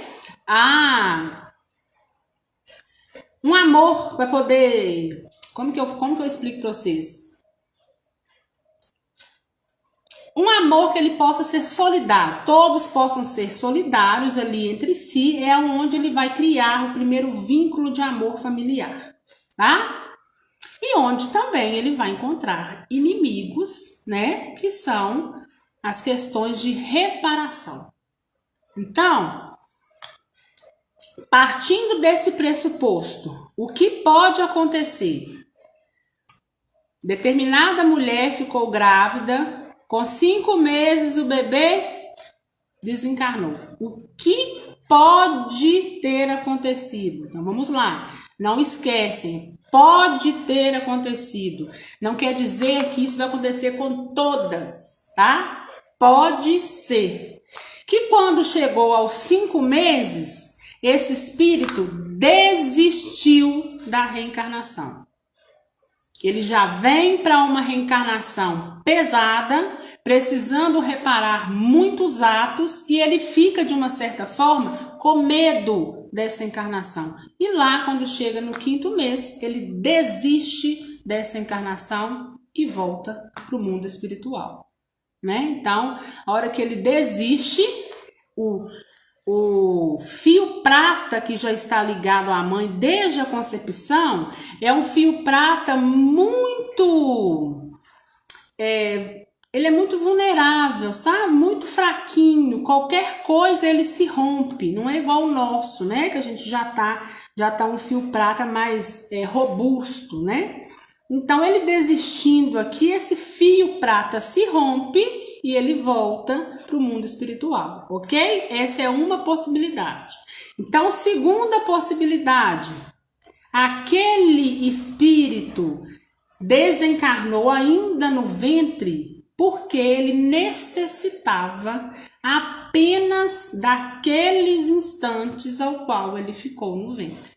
Um amor para poder... Como que eu explico para vocês? Um amor que ele possa ser solidário, todos possam ser solidários ali entre si, é onde ele vai criar o primeiro vínculo de amor familiar, tá? E onde também ele vai encontrar inimigos, né? Que são as questões de reparação. Então, partindo desse pressuposto, o que pode acontecer? Determinada mulher ficou grávida, com 5 meses o bebê desencarnou. O que pode ter acontecido? Então vamos lá, não esquecem, pode ter acontecido. Não quer dizer que isso vai acontecer com todas, tá? Pode ser. Que quando chegou aos 5 meses, esse espírito desistiu da reencarnação. Ele já vem para uma reencarnação pesada, precisando reparar muitos atos, e ele fica, de uma certa forma, com medo dessa encarnação. E lá, quando chega no 5º mês, ele desiste dessa encarnação e volta para o mundo espiritual, né? Então, a hora que ele desiste, o fio prata que já está ligado à mãe desde a concepção é um fio prata muito... ele é muito vulnerável, sabe? Muito fraquinho. Qualquer coisa ele se rompe. Não é igual o nosso, né? Que a gente já tá um fio prata mais robusto, né? Então, ele desistindo aqui, esse fio prata se rompe e ele volta para o mundo espiritual, ok? Essa é uma possibilidade. Então, segunda possibilidade, aquele espírito desencarnou ainda no ventre porque ele necessitava apenas daqueles instantes ao qual ele ficou no ventre.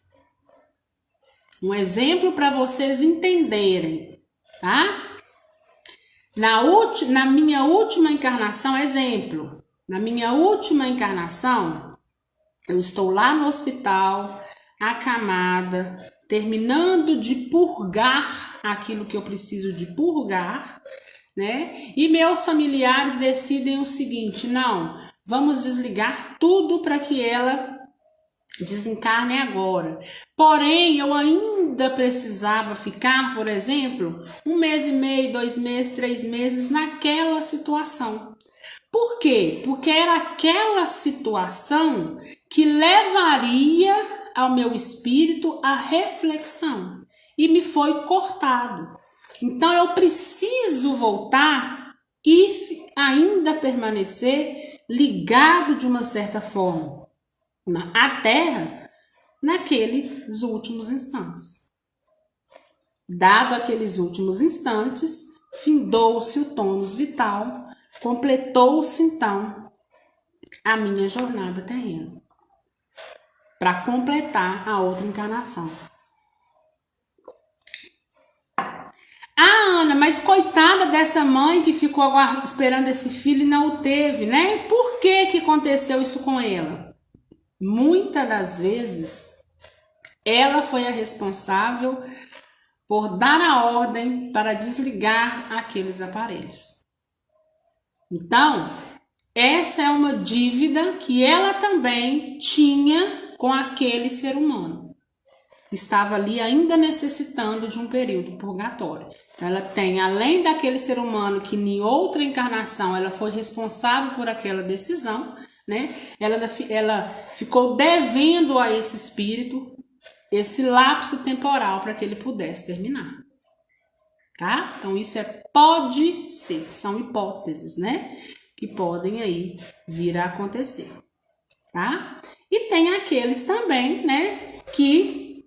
Um exemplo para vocês entenderem. tá? Na minha última encarnação, exemplo, na minha última encarnação, eu estou lá no hospital, acamada, terminando de purgar aquilo que eu preciso de purgar, né? E meus familiares decidem o seguinte: não, vamos desligar tudo para que ela desencarne agora. Porém, eu ainda precisava ficar, por exemplo, 1 mês e meio, 2 meses, 3 meses naquela situação. Por quê? Porque era aquela situação que levaria ao meu espírito a reflexão e me foi cortado. Então eu preciso voltar e ainda permanecer ligado de uma certa forma à Terra naqueles últimos instantes. Dado aqueles últimos instantes, findou-se o tônus vital, completou-se então a minha jornada terrena para completar a outra encarnação. Ah, Ana, mas coitada dessa mãe que ficou esperando esse filho e não o teve, né? Por que aconteceu isso com ela? Muitas das vezes, ela foi a responsável por dar a ordem para desligar aqueles aparelhos. Então, essa é uma dívida que ela também tinha com aquele ser humano. Estava ali ainda necessitando de um período purgatório. Então, ela tem, além daquele ser humano que em outra encarnação ela foi responsável por aquela decisão, né? Ela ficou devendo a esse espírito esse lapso temporal para que ele pudesse terminar. Tá? Então, isso pode ser, são hipóteses, né? Que podem aí vir a acontecer. Tá? E tem aqueles também, né? Que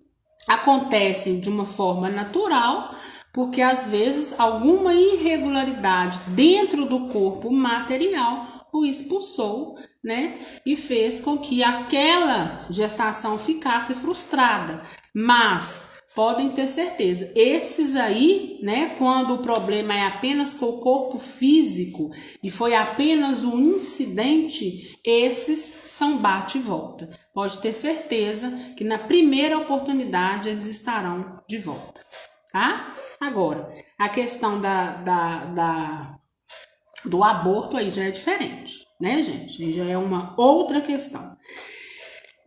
acontecem de uma forma natural, porque às vezes alguma irregularidade dentro do corpo material o expulsou, né? E fez com que aquela gestação ficasse frustrada. Mas podem ter certeza, esses aí, né? Quando o problema é apenas com o corpo físico e foi apenas um incidente, esses são bate e volta. Pode ter certeza que na primeira oportunidade eles estarão de volta, tá? Agora, a questão do aborto aí já é diferente, né, gente? Já é uma outra questão,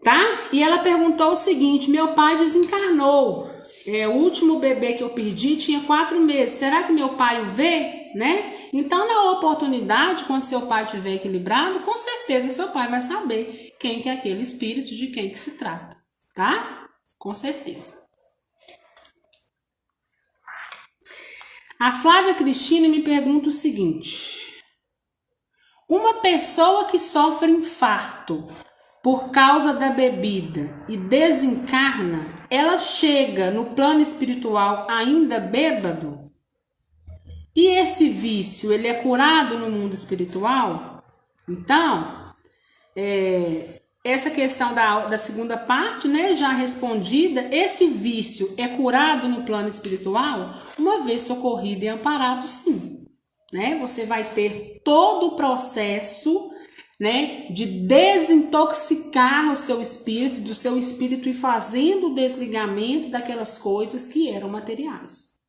tá? E ela perguntou o seguinte: meu pai desencarnou, o último bebê que eu perdi tinha 4 meses, será que meu pai o vê, né? Então, na oportunidade, quando seu pai estiver equilibrado, com certeza seu pai vai saber quem que é aquele espírito, de quem que se trata, tá? Com certeza. A Flávia Cristina me pergunta o seguinte: uma pessoa que sofre infarto por causa da bebida e desencarna, ela chega no plano espiritual ainda bêbado? E esse vício, ele é curado no mundo espiritual? Então, essa questão da segunda parte, né, já respondida, esse vício é curado no plano espiritual? Uma vez socorrido e amparado, sim. Né? Você vai ter todo o processo, né, de desintoxicar o seu espírito, do seu espírito e fazendo o desligamento daquelas coisas que eram materiais.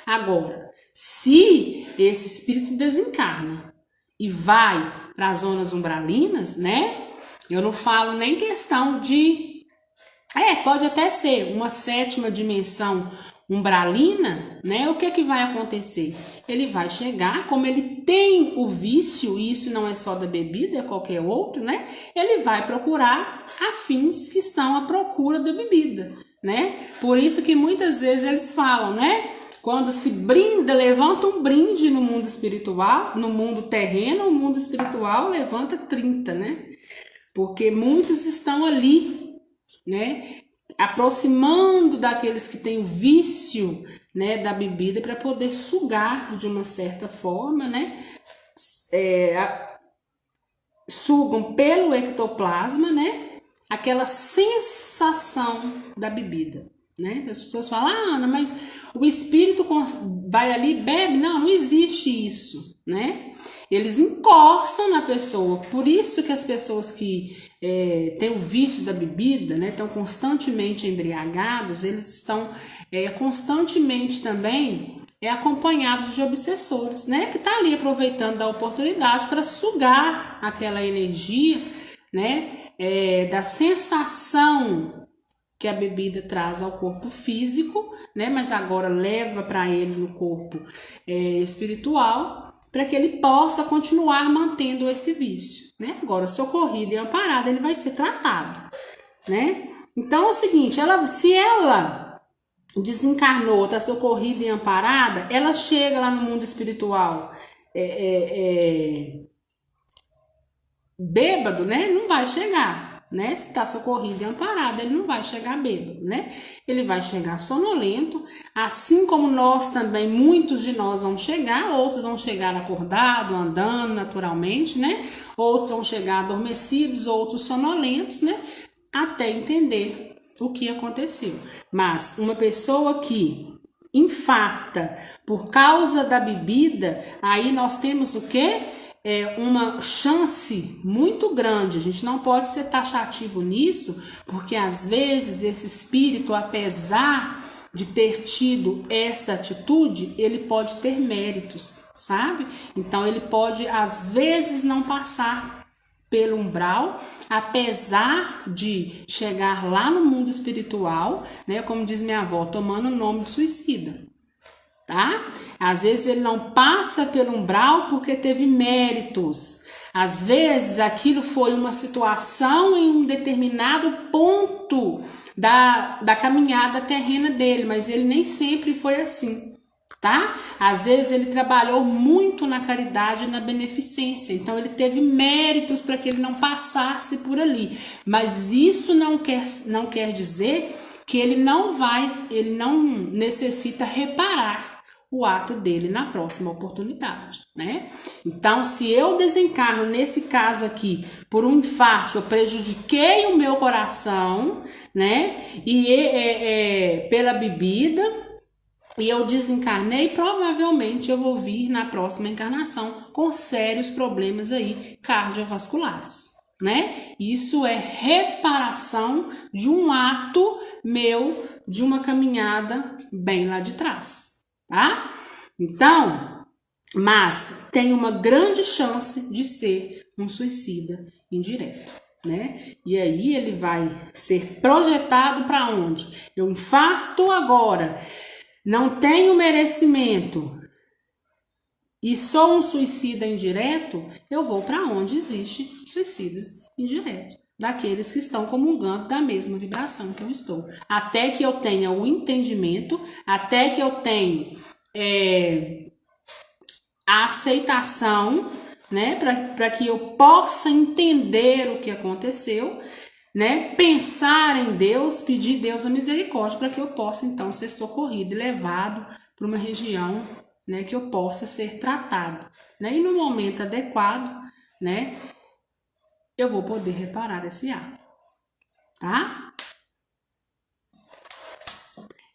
Agora, se esse espírito desencarna e vai para as zonas umbralinas, né? Eu não falo nem questão de... pode até ser uma 7ª dimensão umbralina, né? O que vai acontecer? Ele vai chegar, como ele tem o vício, e isso não é só da bebida, é qualquer outro, né? Ele vai procurar afins que estão à procura da bebida, né? Por isso que muitas vezes eles falam, né? Quando se brinda, levanta um brinde no mundo espiritual, no mundo terreno, o mundo espiritual levanta 30, né? Porque muitos estão ali, né? Aproximando daqueles que têm o vício, né, da bebida, para poder sugar de uma certa forma, né? Sugam pelo ectoplasma, né? Aquela sensação da bebida, né? As pessoas falam, Ana, mas o espírito vai ali e bebe? Não, não existe isso, né? Eles encostam na pessoa. Por isso que as pessoas que têm o vício da bebida, né, estão constantemente embriagados, eles estão constantemente também acompanhados de obsessores, né, que tá ali aproveitando da oportunidade para sugar aquela energia, né, da sensação que a bebida traz ao corpo físico, né, mas agora leva para ele no corpo espiritual, para que ele possa continuar mantendo esse vício, né? Agora, socorrido e amparado, ele vai ser tratado, né? Então, é o seguinte, se ela desencarnou, está socorrida e amparada, ela chega lá no mundo espiritual bêbado, né? Não vai chegar. Né? Se está socorrido e amparado, ele não vai chegar bêbado, né? Ele vai chegar sonolento, assim como nós também, muitos de nós vão chegar, outros vão chegar acordado, andando naturalmente, né? Outros vão chegar adormecidos, outros sonolentos, né? Até entender o que aconteceu. Mas uma pessoa que infarta por causa da bebida, aí nós temos o quê? Uma chance muito grande. A gente não pode ser taxativo nisso, porque às vezes esse espírito, apesar de ter tido essa atitude, ele pode ter méritos, sabe? Então ele pode às vezes não passar pelo umbral, apesar de chegar lá no mundo espiritual, né? Como diz minha avó, tomando o nome de suicida. Tá? Às vezes ele não passa pelo umbral porque teve méritos. Às vezes aquilo foi uma situação em um determinado ponto da caminhada terrena dele, mas ele nem sempre foi assim, tá? Às vezes ele trabalhou muito na caridade e na beneficência, então ele teve méritos para que ele não passasse por ali. Mas isso não quer dizer que ele não necessita reparar o ato dele na próxima oportunidade, né? Então, se eu desencarno nesse caso aqui por um infarto, eu prejudiquei o meu coração, né? E pela bebida, e eu desencarnei, provavelmente eu vou vir na próxima encarnação com sérios problemas aí cardiovasculares, né? Isso é reparação de um ato meu, de uma caminhada bem lá de trás. Tá? Então, mas tem uma grande chance de ser um suicida indireto, né? E aí ele vai ser projetado para onde? Eu infarto agora, não tenho merecimento e sou um suicida indireto, eu vou para onde existe suicidas indiretos, daqueles que estão comungando da mesma vibração que eu estou. Até que eu tenha o entendimento, até que eu tenha a aceitação, né? Para que eu possa entender o que aconteceu, né? Pensar em Deus, pedir a Deus a misericórdia para que eu possa então ser socorrido e levado para uma região, né? Que eu possa ser tratado, né? E no momento adequado, né? Eu vou poder reparar esse ato, tá?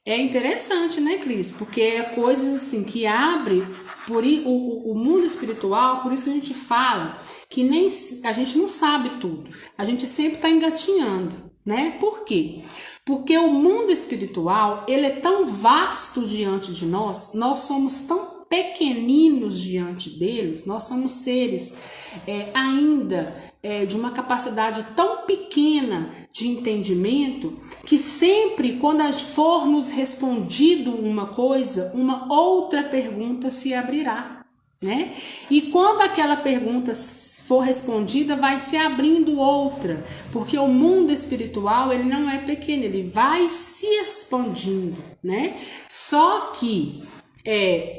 É interessante, né, Cris? Porque é coisas assim que abre o mundo espiritual, por isso que a gente fala que nem a gente não sabe tudo. A gente sempre está engatinhando, né? Por quê? Porque o mundo espiritual, ele é tão vasto diante de nós, nós somos tão pequeninos diante deles, nós somos seres ainda de uma capacidade tão pequena de entendimento, que sempre quando for nos respondido uma coisa, uma outra pergunta se abrirá, né? E quando aquela pergunta for respondida, vai se abrindo outra, porque o mundo espiritual, ele não é pequeno, ele vai se expandindo, né? Só que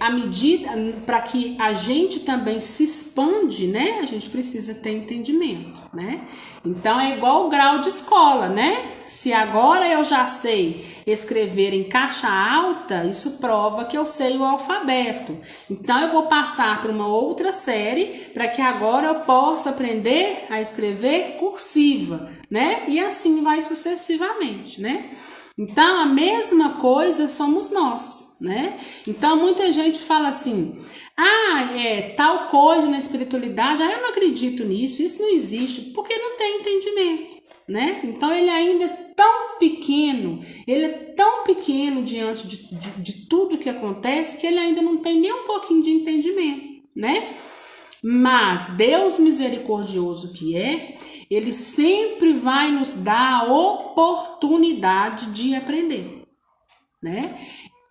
à medida, para que a gente também se expande, né? A gente precisa ter entendimento, né? Então é igual o grau de escola, né? Se agora eu já sei escrever em caixa alta, isso prova que eu sei o alfabeto. Então eu vou passar para uma outra série para que agora eu possa aprender a escrever cursiva, né? E assim vai sucessivamente, né? Então, a mesma coisa somos nós, né? Então, muita gente fala assim, tal coisa na espiritualidade, eu não acredito nisso, isso não existe, porque não tem entendimento, né? Então, ele ainda é tão pequeno, ele é tão pequeno diante de tudo que acontece, que ele ainda não tem nem um pouquinho de entendimento, né? Mas Deus misericordioso que é, ele sempre vai nos dar a oportunidade de aprender, né?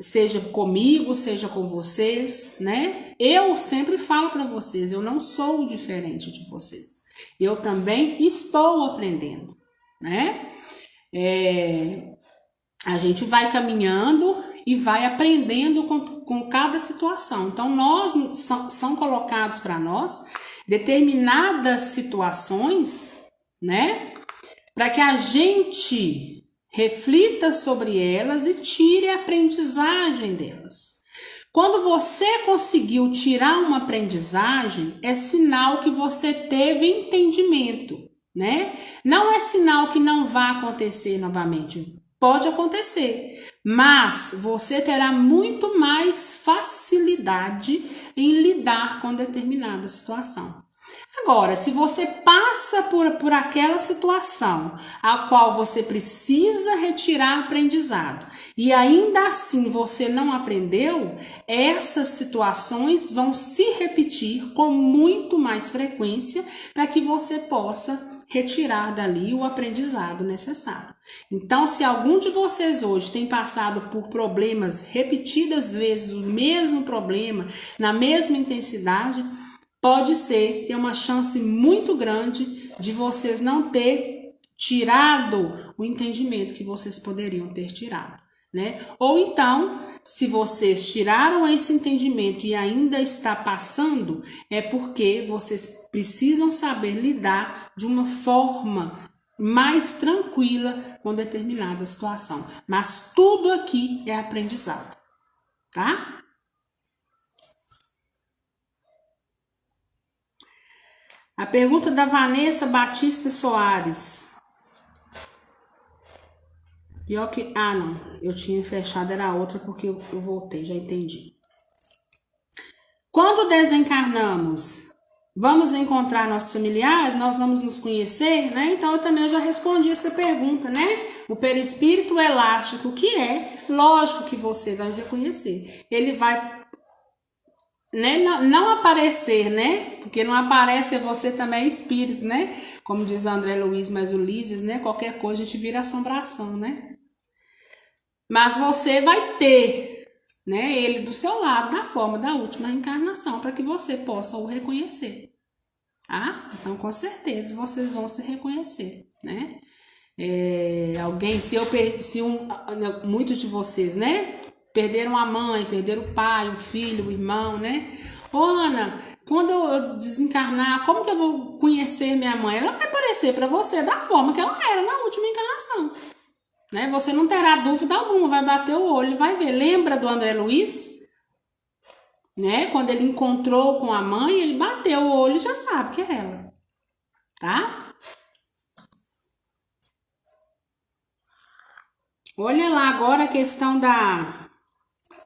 Seja comigo, seja com vocês, né? Eu sempre falo para vocês, eu não sou diferente de vocês. Eu também estou aprendendo, né? A gente vai caminhando e vai aprendendo com cada situação. Então, são colocados para nós determinadas situações, né? Para que a gente reflita sobre elas e tire a aprendizagem delas. Quando você conseguiu tirar uma aprendizagem, é sinal que você teve entendimento, né? Não é sinal que não vai acontecer novamente. Pode acontecer, mas você terá muito mais facilidade em lidar com determinada situação. Agora, se você passa por aquela situação a qual você precisa retirar aprendizado e ainda assim você não aprendeu, essas situações vão se repetir com muito mais frequência para que você possa retirar dali o aprendizado necessário. Então, se algum de vocês hoje tem passado por problemas repetidas vezes, o mesmo problema, na mesma intensidade, pode ser, ter uma chance muito grande de vocês não ter tirado o entendimento que vocês poderiam ter tirado, né? Ou então, se vocês tiraram esse entendimento e ainda está passando, é porque vocês precisam saber lidar de uma forma mais tranquila com determinada situação. Mas tudo aqui é aprendizado, tá? A pergunta da Vanessa Batista Soares. Pior que... não. Eu tinha fechado, era outra porque eu voltei, já entendi. Quando desencarnamos, vamos encontrar nossos familiares? Nós vamos nos conhecer, né? Então, eu também já respondi essa pergunta, né? O perispírito elástico, que é, lógico que você vai reconhecer. Ele vai... né? Não aparecer, né? Porque não aparece que você também é espírito, né? Como diz o André Luiz, mas o Ulisses, né? Qualquer coisa a gente vira assombração, né? Mas você vai ter, né? Ele do seu lado na forma da última reencarnação para que você possa o reconhecer, tá? Então, com certeza, vocês vão se reconhecer, né? Muitos de vocês, né? Perderam a mãe, perderam o pai, o filho, o irmão, né? Ô, Ana, quando eu desencarnar, como que eu vou conhecer minha mãe? Ela vai aparecer para você da forma que ela era na última encarnação, né? Você não terá dúvida alguma, vai bater o olho e vai ver. Lembra do André Luiz? Né? Quando ele encontrou com a mãe, ele bateu o olho e já sabe que é ela, tá? Olha lá agora a questão da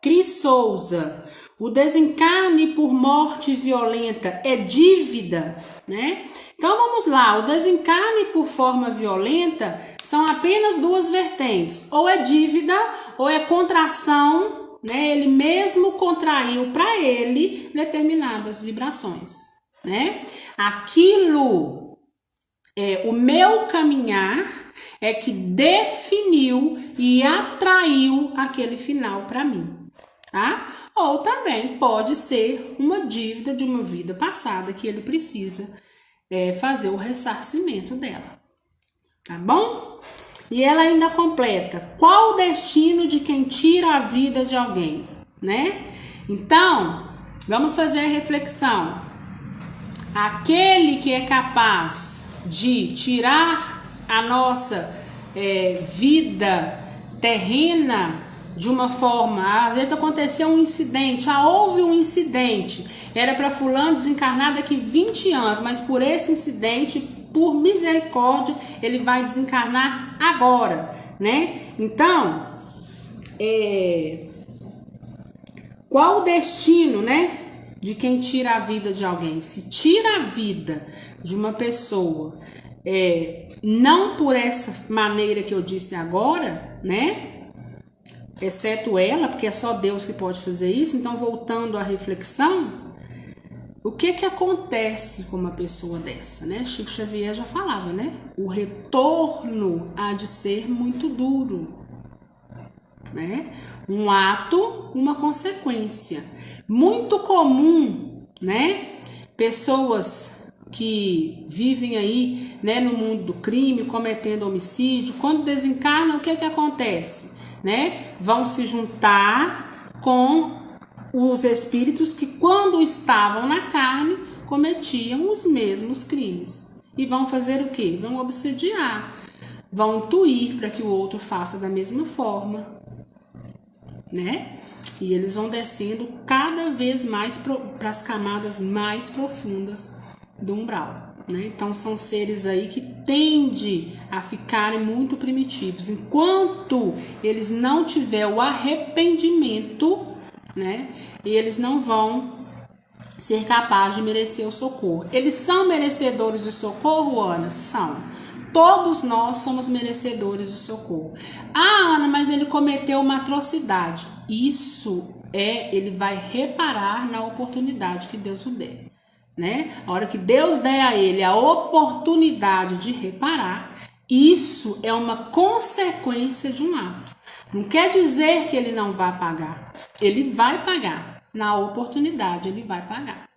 Cris Souza. O desencarne por morte violenta é dívida, né? Então vamos lá, o desencarne por forma violenta são apenas duas vertentes, ou é dívida ou é contração, né? Ele mesmo contraiu para ele determinadas vibrações, né? Aquilo o meu caminhar é que definiu e atraiu aquele final para mim, tá? Ou também pode ser uma dívida de uma vida passada que ele precisa fazer o ressarcimento dela, tá bom? E ela ainda completa: qual o destino de quem tira a vida de alguém, né? Então, vamos fazer a reflexão. Aquele que é capaz de tirar a nossa vida terrena de uma forma, às vezes aconteceu um incidente, houve um incidente, era para fulano desencarnar daqui 20 anos, mas por esse incidente, por misericórdia, ele vai desencarnar agora. né? Então, qual o destino, né, de quem tira a vida de alguém? Se tira a vida de uma pessoa, não por essa maneira que eu disse agora, né? Exceto ela, porque é só Deus que pode fazer isso. Então, voltando à reflexão, o que acontece com uma pessoa dessa, né? Chico Xavier já falava, né? O retorno há de ser muito duro, né? Um ato, uma consequência. Muito comum, né? Pessoas que vivem aí, né, no mundo do crime, cometendo homicídio, quando desencarnam, o que acontece? Né? Vão se juntar com os espíritos que, quando estavam na carne, cometiam os mesmos crimes. E vão fazer o quê? Vão obsediar, vão intuir para que o outro faça da mesma forma, né? E eles vão descendo cada vez mais para as camadas mais profundas do umbral, né? Então são seres aí que tendem a ficarem muito primitivos. Enquanto eles não tiverem o arrependimento, né, eles não vão ser capazes de merecer o socorro. Eles são merecedores de socorro, Ana? São. Todos nós somos merecedores de socorro. Ah, Ana, mas ele cometeu uma atrocidade. Isso ele vai reparar na oportunidade que Deus o der, né? A hora que Deus der a ele a oportunidade de reparar, isso é uma consequência de um ato. Não quer dizer que ele não vai pagar. Ele vai pagar. Na oportunidade, ele vai pagar.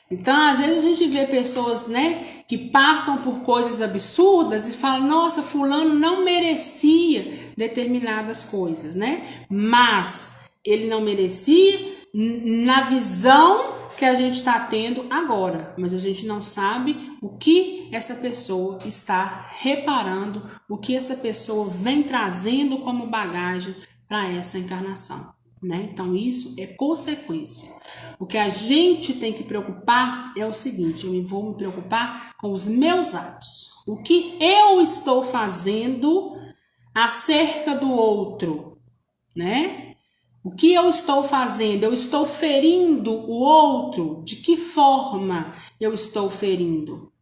Então, às vezes a gente vê pessoas, né, que passam por coisas absurdas e falam, nossa, fulano não merecia determinadas coisas, né? Mas ele não merecia na visão que a gente está tendo agora, mas a gente não sabe o que essa pessoa está reparando, o que essa pessoa vem trazendo como bagagem para essa encarnação, né? Então isso é consequência. O que a gente tem que preocupar é o seguinte: eu vou me preocupar com os meus atos, o que eu estou fazendo acerca do outro, né? O que eu estou fazendo? Eu estou ferindo o outro? De que forma eu estou ferindo?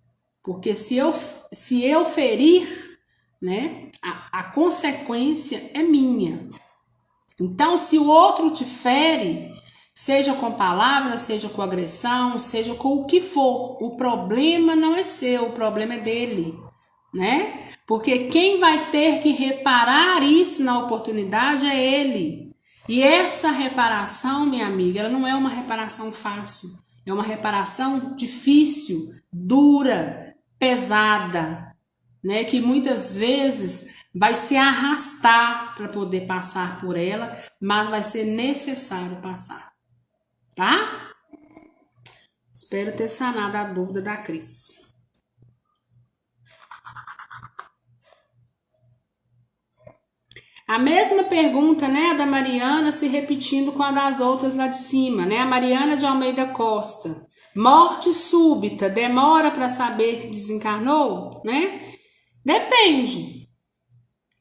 Porque se eu ferir, né, a consequência é minha. Então, se o outro te fere, seja com palavras, seja com agressão, seja com o que for, o problema não é seu, o problema é dele, né? Porque quem vai ter que reparar isso na oportunidade é ele. E essa reparação, minha amiga, ela não é uma reparação fácil. É uma reparação difícil, dura, pesada, né? Que muitas vezes vai se arrastar para poder passar por ela, mas vai ser necessário passar, tá? Espero ter sanado a dúvida da Cris. A mesma pergunta, né, a da Mariana, se repetindo com a das outras lá de cima, né? A Mariana de Almeida Costa. Morte súbita, demora para saber que desencarnou, né? Depende.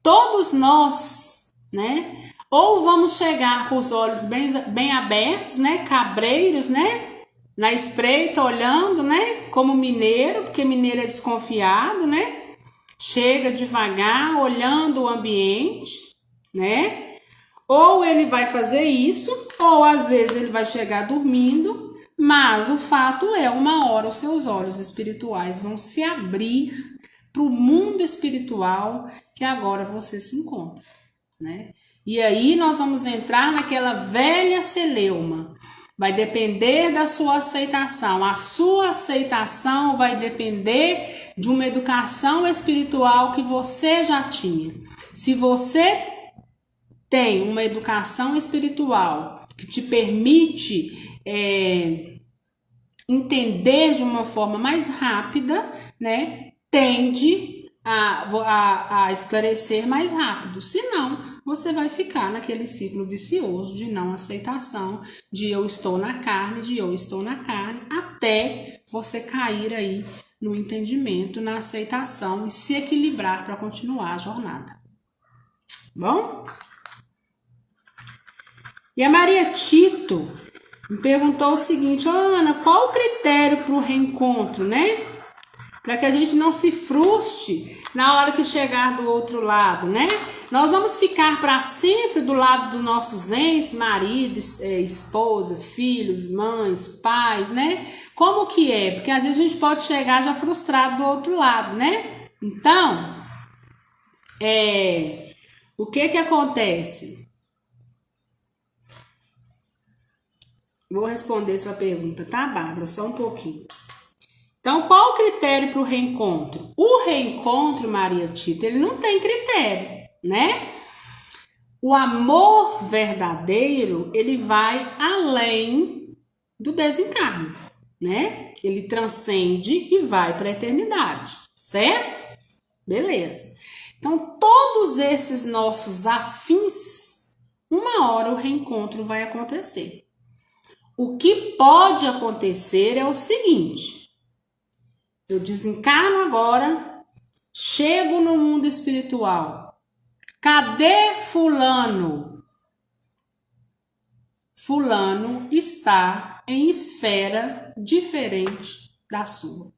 Todos nós, né? Ou vamos chegar com os olhos bem abertos, né? Cabreiros, né? Na espreita, olhando, né? Como mineiro, porque mineiro é desconfiado, né? Chega devagar, olhando o ambiente, né? Ou ele vai fazer isso, ou às vezes ele vai chegar dormindo, mas o fato é, uma hora os seus olhos espirituais vão se abrir para o mundo espiritual que agora você se encontra, né? E aí nós vamos entrar naquela velha celeuma. Vai depender da sua aceitação. A sua aceitação vai depender de uma educação espiritual que você já tinha. Se você tem uma educação espiritual que te permite entender de uma forma mais rápida, né, tende a esclarecer mais rápido. Senão, você vai ficar naquele ciclo vicioso de não aceitação, de eu estou na carne, até você cair aí no entendimento, na aceitação e se equilibrar para continuar a jornada. Bom? E a Maria Tito me perguntou o seguinte: Ana, qual o critério para o reencontro, né? Para que a gente não se frustre na hora que chegar do outro lado, né? Nós vamos ficar para sempre do lado dos nossos entes, marido, esposa, filhos, mães, pais, né? Como que é? Porque às vezes a gente pode chegar já frustrado do outro lado, né? Então, o que acontece? Vou responder sua pergunta, tá, Bárbara? Só um pouquinho. Então, qual o critério para o reencontro? O reencontro, Maria Tita, ele não tem critério, né? O amor verdadeiro, ele vai além do desencarne, né? Ele transcende e vai para a eternidade, certo? Beleza. Então, todos esses nossos afins, uma hora o reencontro vai acontecer. O que pode acontecer é o seguinte: eu desencarno agora, chego no mundo espiritual. Cadê fulano? Fulano está em esfera diferente da sua.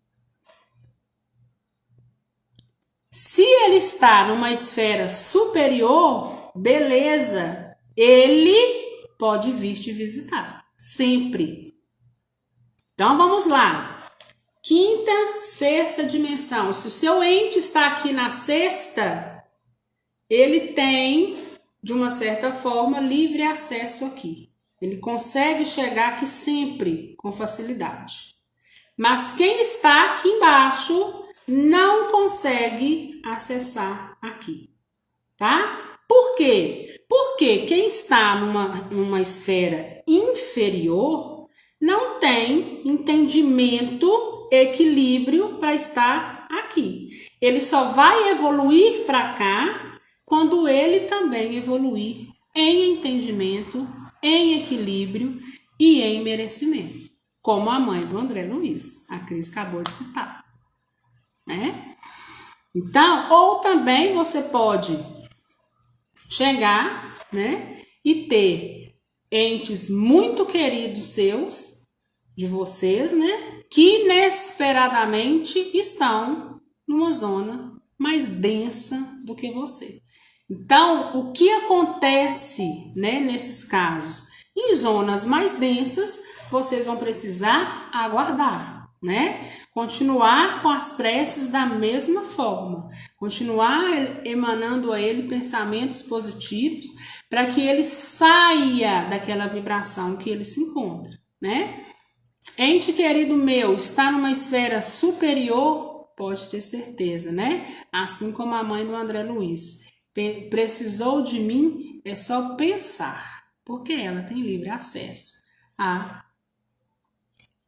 Se ele está numa esfera superior, beleza, ele pode vir te visitar. Sempre. Então, vamos lá. Quinta, sexta dimensão. Se o seu ente está aqui na sexta, ele tem, de uma certa forma, livre acesso aqui. Ele consegue chegar aqui sempre, com facilidade. Mas quem está aqui embaixo não consegue acessar aqui, tá? Por quê? Porque quem está numa esfera inferior não tem entendimento, equilíbrio para estar aqui. Ele só vai evoluir para cá quando ele também evoluir em entendimento, em equilíbrio e em merecimento. Como a mãe do André Luiz, a Cris acabou de citar, né? Então, ou também você pode chegar, né, e ter entes muito queridos seus, de vocês, né, que inesperadamente estão numa zona mais densa do que você. Então, o que acontece, né, nesses casos? Em zonas mais densas, vocês vão precisar aguardar, né? Continuar com as preces da mesma forma, continuar emanando a ele pensamentos positivos para que ele saia daquela vibração que ele se encontra, né? Ente querido meu, está numa esfera superior, pode ter certeza, né? Assim como a mãe do André Luiz. Precisou de mim, é só pensar, porque ela tem livre acesso à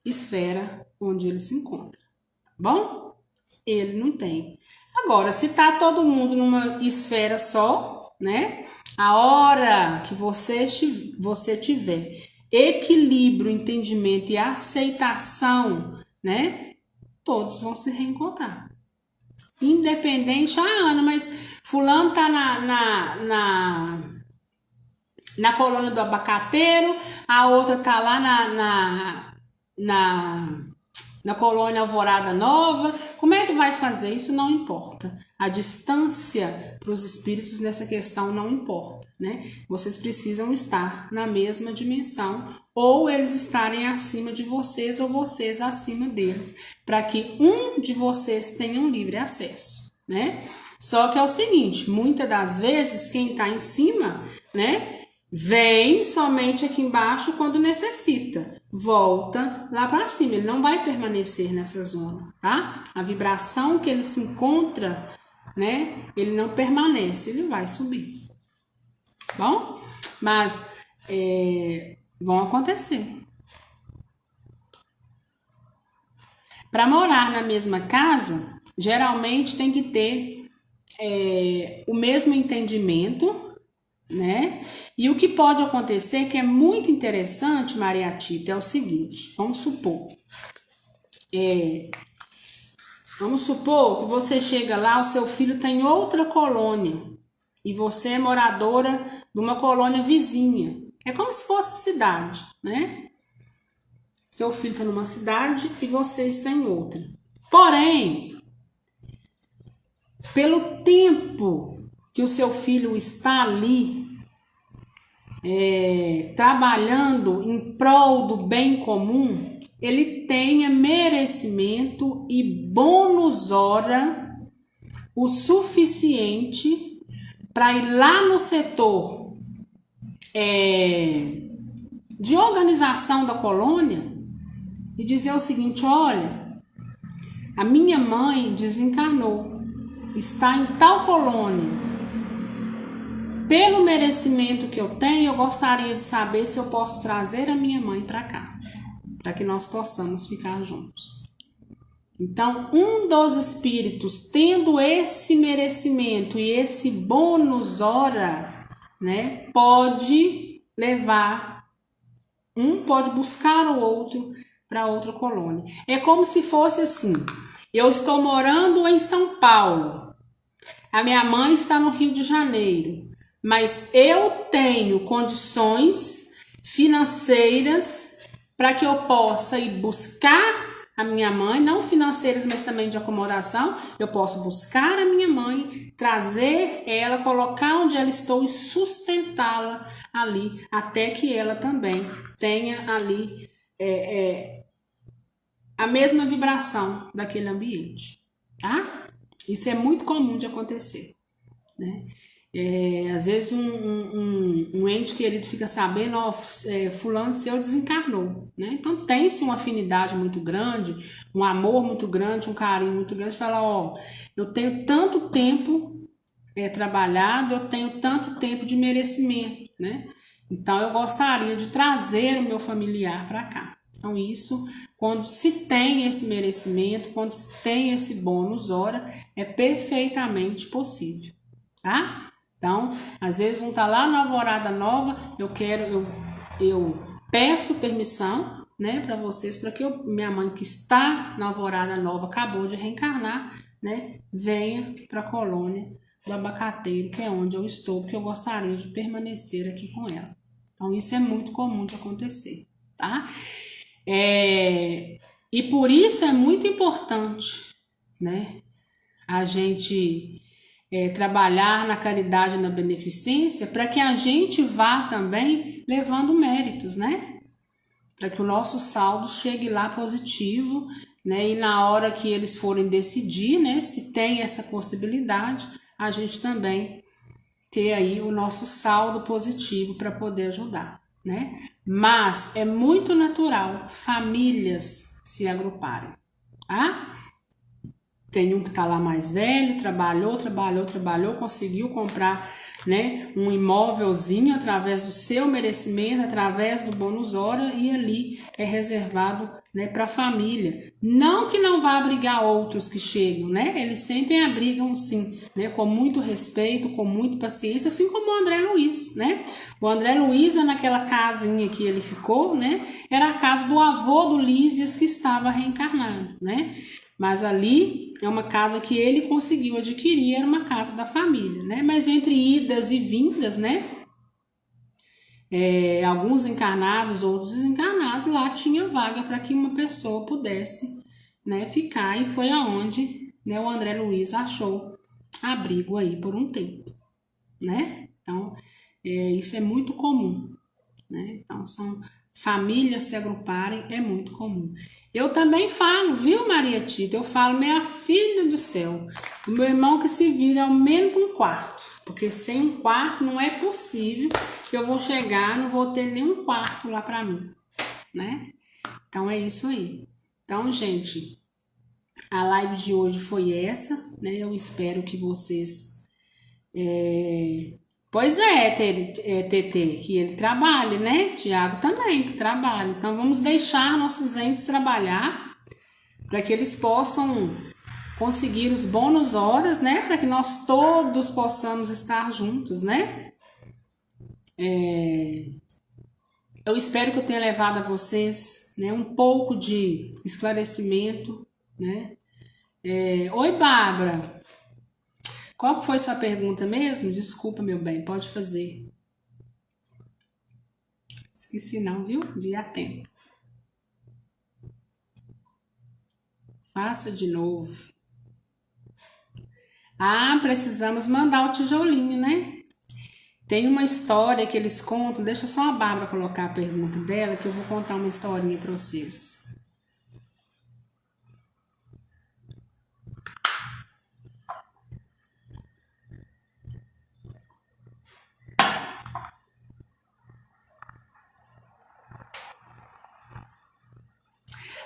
esfera onde ele se encontra, tá bom? Ele não tem. Agora, se tá todo mundo numa esfera só, né? A hora que você tiver equilíbrio, entendimento e aceitação, né? Todos vão se reencontrar. Independente, Ana, mas fulano tá na colônia do abacateiro, a outra tá lá na colônia Alvorada Nova. Como é que vai fazer? Isso não importa. A distância para os espíritos nessa questão não importa, né? Vocês precisam estar na mesma dimensão, ou eles estarem acima de vocês, ou vocês acima deles, para que um de vocês tenha um livre acesso, né? Só que é o seguinte, muitas das vezes quem está em cima, né, vem somente aqui embaixo quando necessita, volta lá para cima, ele não vai permanecer nessa zona, tá? A vibração que ele se encontra, né, ele não permanece, ele vai subir, bom? Mas vão acontecer. Para morar na mesma casa, geralmente tem que ter o mesmo entendimento, né? E o que pode acontecer, que é muito interessante, Maria Tita, é o seguinte: vamos supor que você chega lá, o seu filho está em outra colônia, e você é moradora de uma colônia vizinha. É como se fosse cidade, né? Seu filho está numa cidade e você está em outra. Porém, pelo tempo que o seu filho está ali, trabalhando em prol do bem comum, ele tenha merecimento e bônus hora o suficiente para ir lá no setor de organização da colônia e dizer o seguinte: olha, a minha mãe desencarnou, está em tal colônia. Pelo merecimento que eu tenho, eu gostaria de saber se eu posso trazer a minha mãe para cá, para que nós possamos ficar juntos. Então, um dos espíritos tendo esse merecimento e esse bônus hora, né, pode levar, pode buscar o outro para outra colônia. É como se fosse assim: eu estou morando em São Paulo, a minha mãe está no Rio de Janeiro, mas eu tenho condições financeiras para que eu possa ir buscar a minha mãe, não financeiras, mas também de acomodação. Eu posso buscar a minha mãe, trazer ela, colocar onde ela estou e sustentá-la ali, até que ela também tenha ali a mesma vibração daquele ambiente, tá? Isso é muito comum de acontecer, né? Às vezes um ente querido fica sabendo, fulano seu desencarnou, né? Então tem-se uma afinidade muito grande, um amor muito grande, um carinho muito grande. Fala, eu tenho tanto tempo trabalhado, eu tenho tanto tempo de merecimento, né? Então eu gostaria de trazer o meu familiar para cá. Então isso, quando se tem esse merecimento, quando se tem esse bônus hora, é perfeitamente possível, tá? Então, às vezes tá lá na Alvorada Nova, eu peço permissão, né, para vocês, para que minha mãe que está na Alvorada Nova, acabou de reencarnar, né, venha para a colônia do Abacateiro, que é onde eu estou, porque eu gostaria de permanecer aqui com ela. Então, isso é muito comum de acontecer, tá? E por isso é muito importante, né, a gente trabalhar na caridade e na beneficência, para que a gente vá também levando méritos, né? Para que o nosso saldo chegue lá positivo, né? E na hora que eles forem decidir, né, se tem essa possibilidade, a gente também ter aí o nosso saldo positivo para poder ajudar, né? Mas é muito natural famílias se agruparem, tá? Tem um que está lá mais velho, trabalhou, conseguiu comprar, né, um imóvelzinho através do seu merecimento, através do bônus hora, e ali é reservado, né, para a família. Não que não vá abrigar outros que chegam, né? Eles sempre abrigam, sim, né, com muito respeito, com muita paciência, assim como o André Luiz, né? O André Luiz, naquela casinha que ele ficou, né, era a casa do avô do Lísias que estava reencarnado, né? Mas ali é uma casa que ele conseguiu adquirir, era uma casa da família, né? Mas entre idas e vindas, né? Alguns encarnados, outros desencarnados, lá tinha vaga para que uma pessoa pudesse, né, ficar. E foi aonde, né, o André Luiz achou abrigo aí por um tempo, né? Então, isso é muito comum, né? Então, são famílias se agruparem, é muito comum. Eu também falo, viu, Maria Tita? Eu falo, minha filha do céu, o meu irmão que se vira ao menos um quarto, porque sem um quarto não é possível que eu vou chegar, não vou ter nenhum quarto lá para mim, né? Então é isso aí. Então, gente, a live de hoje foi essa, né? Eu espero que vocês Pois é, TT, que ele trabalhe, né? Tiago também, que trabalha. Então, vamos deixar nossos entes trabalhar para que eles possam conseguir os bônus horas, né? Para que nós todos possamos estar juntos, né? Eu espero que eu tenha levado a vocês, né, um pouco de esclarecimento, né? Oi, Bárbara. Qual que foi sua pergunta mesmo? Desculpa, meu bem, pode fazer. Esqueci não, viu? Vi a tempo. Faça de novo. Ah, precisamos mandar o tijolinho, né? Tem uma história que eles contam. Deixa só a Bárbara colocar a pergunta dela, que eu vou contar uma historinha para vocês.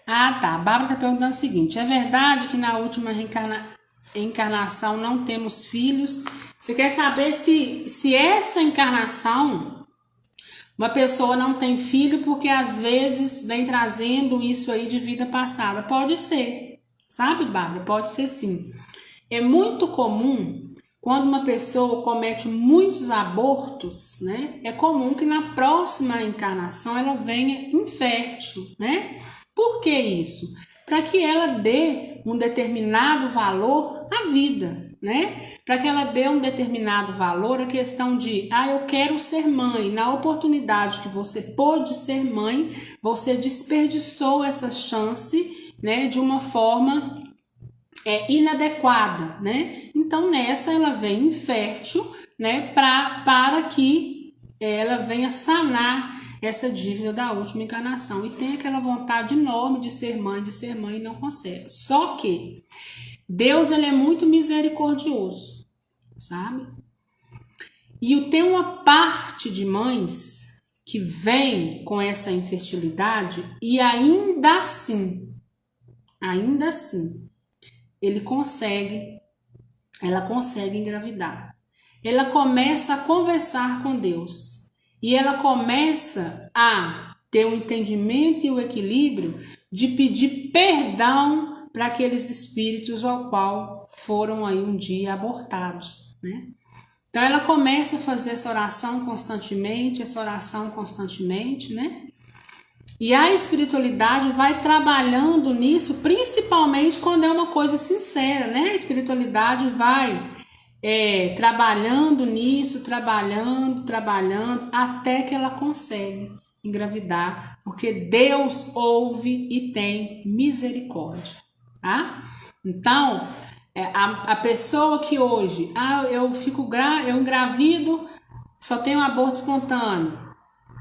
Ah, tá. A Bárbara está perguntando o seguinte: é verdade que na última encarnação não temos filhos? Você quer saber se essa encarnação uma pessoa não tem filho porque às vezes vem trazendo isso aí de vida passada? Pode ser, sabe, Bárbara? Pode ser sim. É muito comum quando uma pessoa comete muitos abortos, né? É comum que na próxima encarnação ela venha infértil, né? Por que isso? Para que ela dê um determinado valor à vida, né? Para que ela dê um determinado valor à questão de, eu quero ser mãe. Na oportunidade que você pôde ser mãe, você desperdiçou essa chance, né? De uma forma inadequada, né? Então nessa ela vem infértil, né? Para que ela venha sanar essa dívida da última encarnação e tem aquela vontade enorme de ser mãe e não consegue. Só que Deus, ele é muito misericordioso, sabe? E tem uma parte de mães que vem com essa infertilidade e ainda assim, ela consegue engravidar. Ela começa a conversar com Deus. E ela começa a ter o entendimento e o equilíbrio de pedir perdão para aqueles espíritos ao qual foram aí um dia abortados, né? Então ela começa a fazer essa oração constantemente, né? E a espiritualidade vai trabalhando nisso, principalmente quando é uma coisa sincera, né? A espiritualidade vai trabalhando nisso, trabalhando, até que ela consegue engravidar, porque Deus ouve e tem misericórdia, tá? Então, a pessoa que hoje, eu engravido, só tenho aborto espontâneo,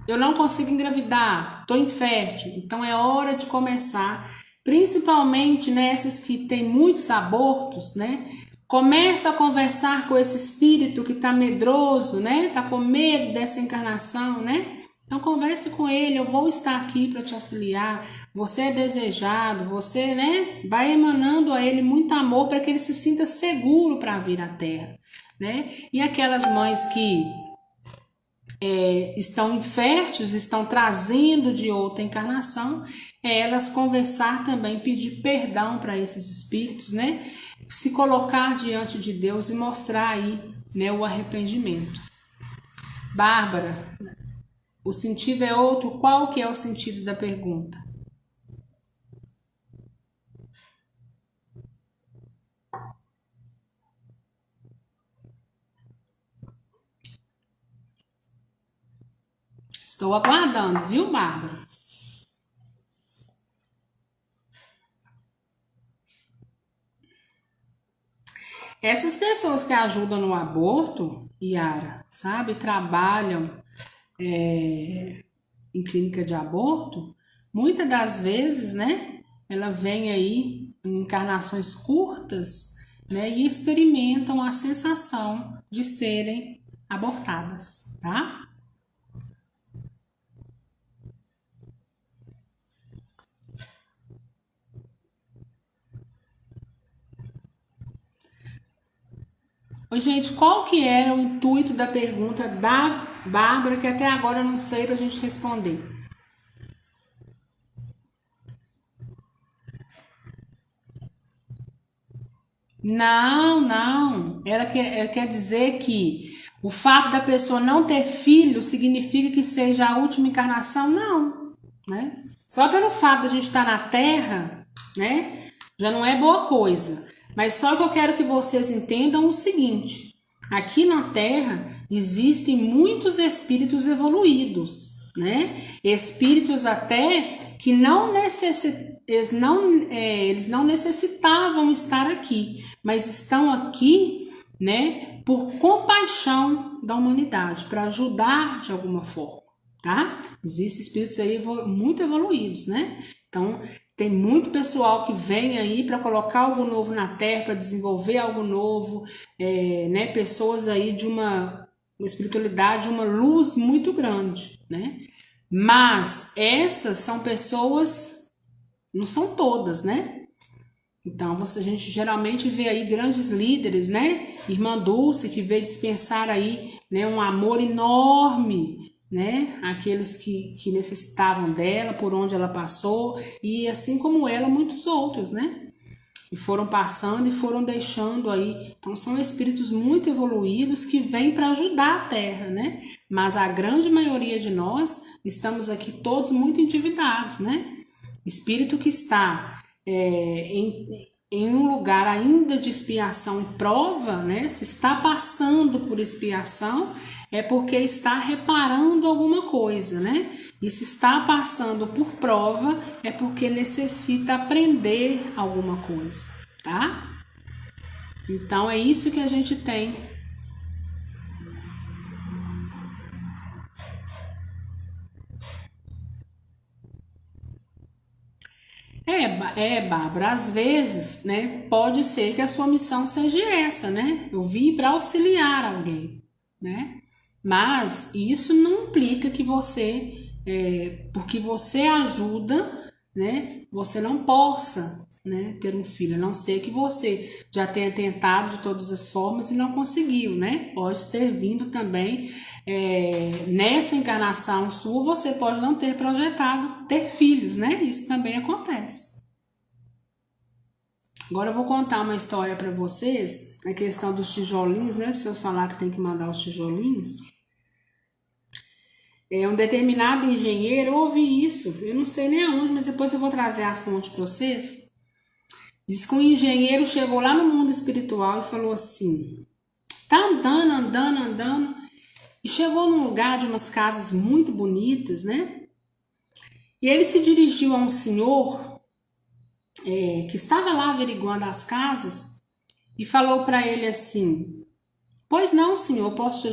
eu não consigo engravidar, estou infértil, então é hora de começar, principalmente nessas que tem muitos abortos, né? Começa a conversar com esse espírito que está medroso, né? Está com medo dessa encarnação, né? Então converse com ele, eu vou estar aqui para te auxiliar, você é desejado, você, né? Vai emanando a ele muito amor para que ele se sinta seguro para vir à Terra, né? E aquelas mães que estão inférteis, estão trazendo de outra encarnação, elas conversar também, pedir perdão para esses espíritos, né? Se colocar diante de Deus e mostrar aí, né, o arrependimento. Bárbara, o sentido é outro. Qual que é o sentido da pergunta? Estou aguardando, viu, Bárbara? Essas pessoas que ajudam no aborto, Yara, sabe, trabalham em clínica de aborto, muitas das vezes, né, ela vem aí em encarnações curtas, né, e experimentam a sensação de serem abortadas, tá? Oi, gente, qual que era o intuito da pergunta da Bárbara, que até agora eu não sei pra gente responder? Não. Ela quer dizer que o fato da pessoa não ter filho significa que seja a última encarnação? Não, né? Só pelo fato de a gente estar na Terra, né, já não é boa coisa. Mas só que eu quero que vocês entendam o seguinte: aqui na Terra existem muitos espíritos evoluídos, né? Espíritos até que eles não necessitavam estar aqui, mas estão aqui, né, por compaixão da humanidade, para ajudar de alguma forma, tá? Existem espíritos aí muito evoluídos, né? Então, tem muito pessoal que vem aí para colocar algo novo na Terra, para desenvolver algo novo, né? Pessoas aí de uma espiritualidade, uma luz muito grande, né? Mas essas são pessoas, não são todas, né? Então, a gente geralmente vê aí grandes líderes, né? Irmã Dulce, que veio dispensar aí, né, um amor enorme, né? Aqueles que necessitavam dela, por onde ela passou, e assim como ela, muitos outros, né? E foram passando e foram deixando aí. Então, são espíritos muito evoluídos que vêm para ajudar a Terra, né? Mas a grande maioria de nós estamos aqui todos muito endividados, né? Espírito que está em um lugar ainda de expiação e prova, né? Se está passando por expiação, é porque está reparando alguma coisa, né? E se está passando por prova, é porque necessita aprender alguma coisa, tá? Então é isso que a gente tem. Bárbara, às vezes, né, pode ser que a sua missão seja essa, né? Eu vim para auxiliar alguém, né? Mas isso não implica que você, porque você ajuda, né, você não possa, né, ter um filho, a não ser que você já tenha tentado de todas as formas e não conseguiu, né? Pode ter vindo também, nessa encarnação sua, você pode não ter projetado ter filhos, né? Isso também acontece. Agora eu vou contar uma história para vocês, a questão dos tijolinhos, né? Preciso falar que tem que mandar os tijolinhos. Um determinado engenheiro, ouvi isso, eu não sei nem aonde, mas depois eu vou trazer a fonte para vocês. Diz que um engenheiro chegou lá no mundo espiritual e falou assim: tá andando, e chegou num lugar de umas casas muito bonitas, né? E ele se dirigiu a um senhor que estava lá averiguando as casas e falou para ele assim: pois não, senhor, posso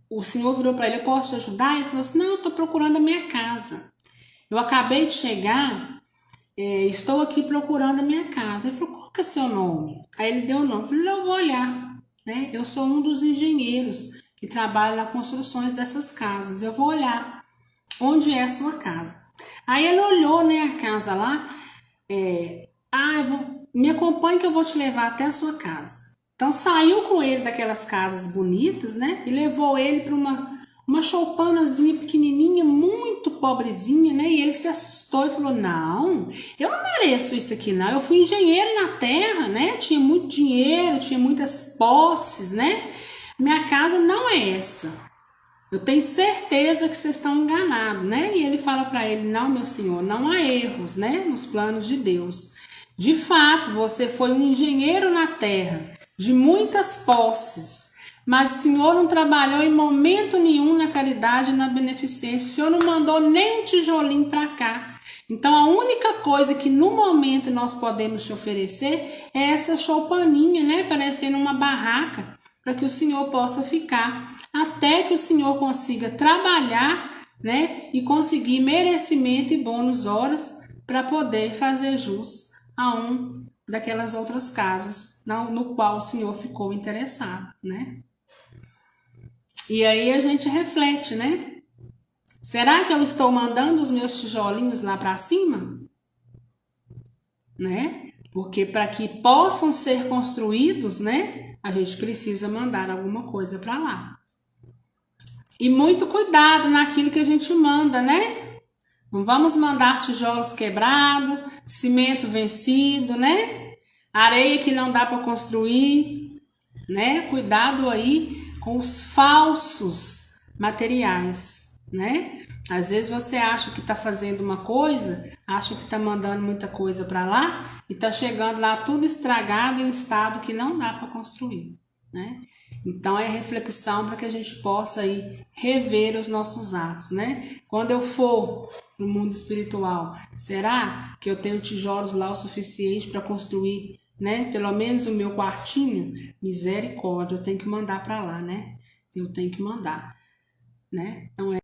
o senhor virou para ele: eu posso te ajudar? Ele falou assim: não, eu estou procurando a minha casa. Eu acabei de chegar, estou aqui procurando a minha casa. Ele falou: qual que é seu nome? Aí ele deu o nome. Eu falei: eu vou olhar, né? Eu sou um dos engenheiros que trabalha nas construções dessas casas. Eu vou olhar onde é a sua casa. Aí ele olhou, né, a casa lá. Me acompanhe que eu vou te levar até a sua casa. Então saiu com ele daquelas casas bonitas, né? E levou ele para uma choupanazinha pequenininha, muito pobrezinha, né? E ele se assustou e falou: não, eu não mereço isso aqui não. Eu fui engenheiro na terra, né? Tinha muito dinheiro, tinha muitas posses, né? Minha casa não é essa. Eu tenho certeza que vocês estão enganados, né? E ele fala para ele: não, meu senhor, não há erros, né? Nos planos de Deus. De fato, você foi um engenheiro na terra, de muitas posses, mas o senhor não trabalhou em momento nenhum na caridade e na beneficência. O senhor não mandou nem um tijolinho para cá. Então, a única coisa que no momento nós podemos te oferecer é essa choupaninha, né? Parecendo uma barraca, para que o senhor possa ficar, até que o senhor consiga trabalhar, né? E conseguir merecimento e bônus horas para poder fazer jus a um daquelas outras casas no qual o senhor ficou interessado, né? E aí a gente reflete, né? Será que eu estou mandando os meus tijolinhos lá para cima? Né? Porque para que possam ser construídos, né? A gente precisa mandar alguma coisa para lá. E muito cuidado naquilo que a gente manda, né? Não vamos mandar tijolos quebrados, cimento vencido, né? Areia que não dá para construir, né? Cuidado aí com os falsos materiais, né? Às vezes você acha que está fazendo uma coisa, acha que está mandando muita coisa para lá e está chegando lá tudo estragado em um estado que não dá para construir, né? Então é reflexão para que a gente possa aí rever os nossos atos, né? Quando eu for para o mundo espiritual, será que eu tenho tijolos lá o suficiente para construir, né? Pelo menos o meu quartinho? Misericórdia, eu tenho que mandar para lá, né? Eu tenho que mandar, né? Então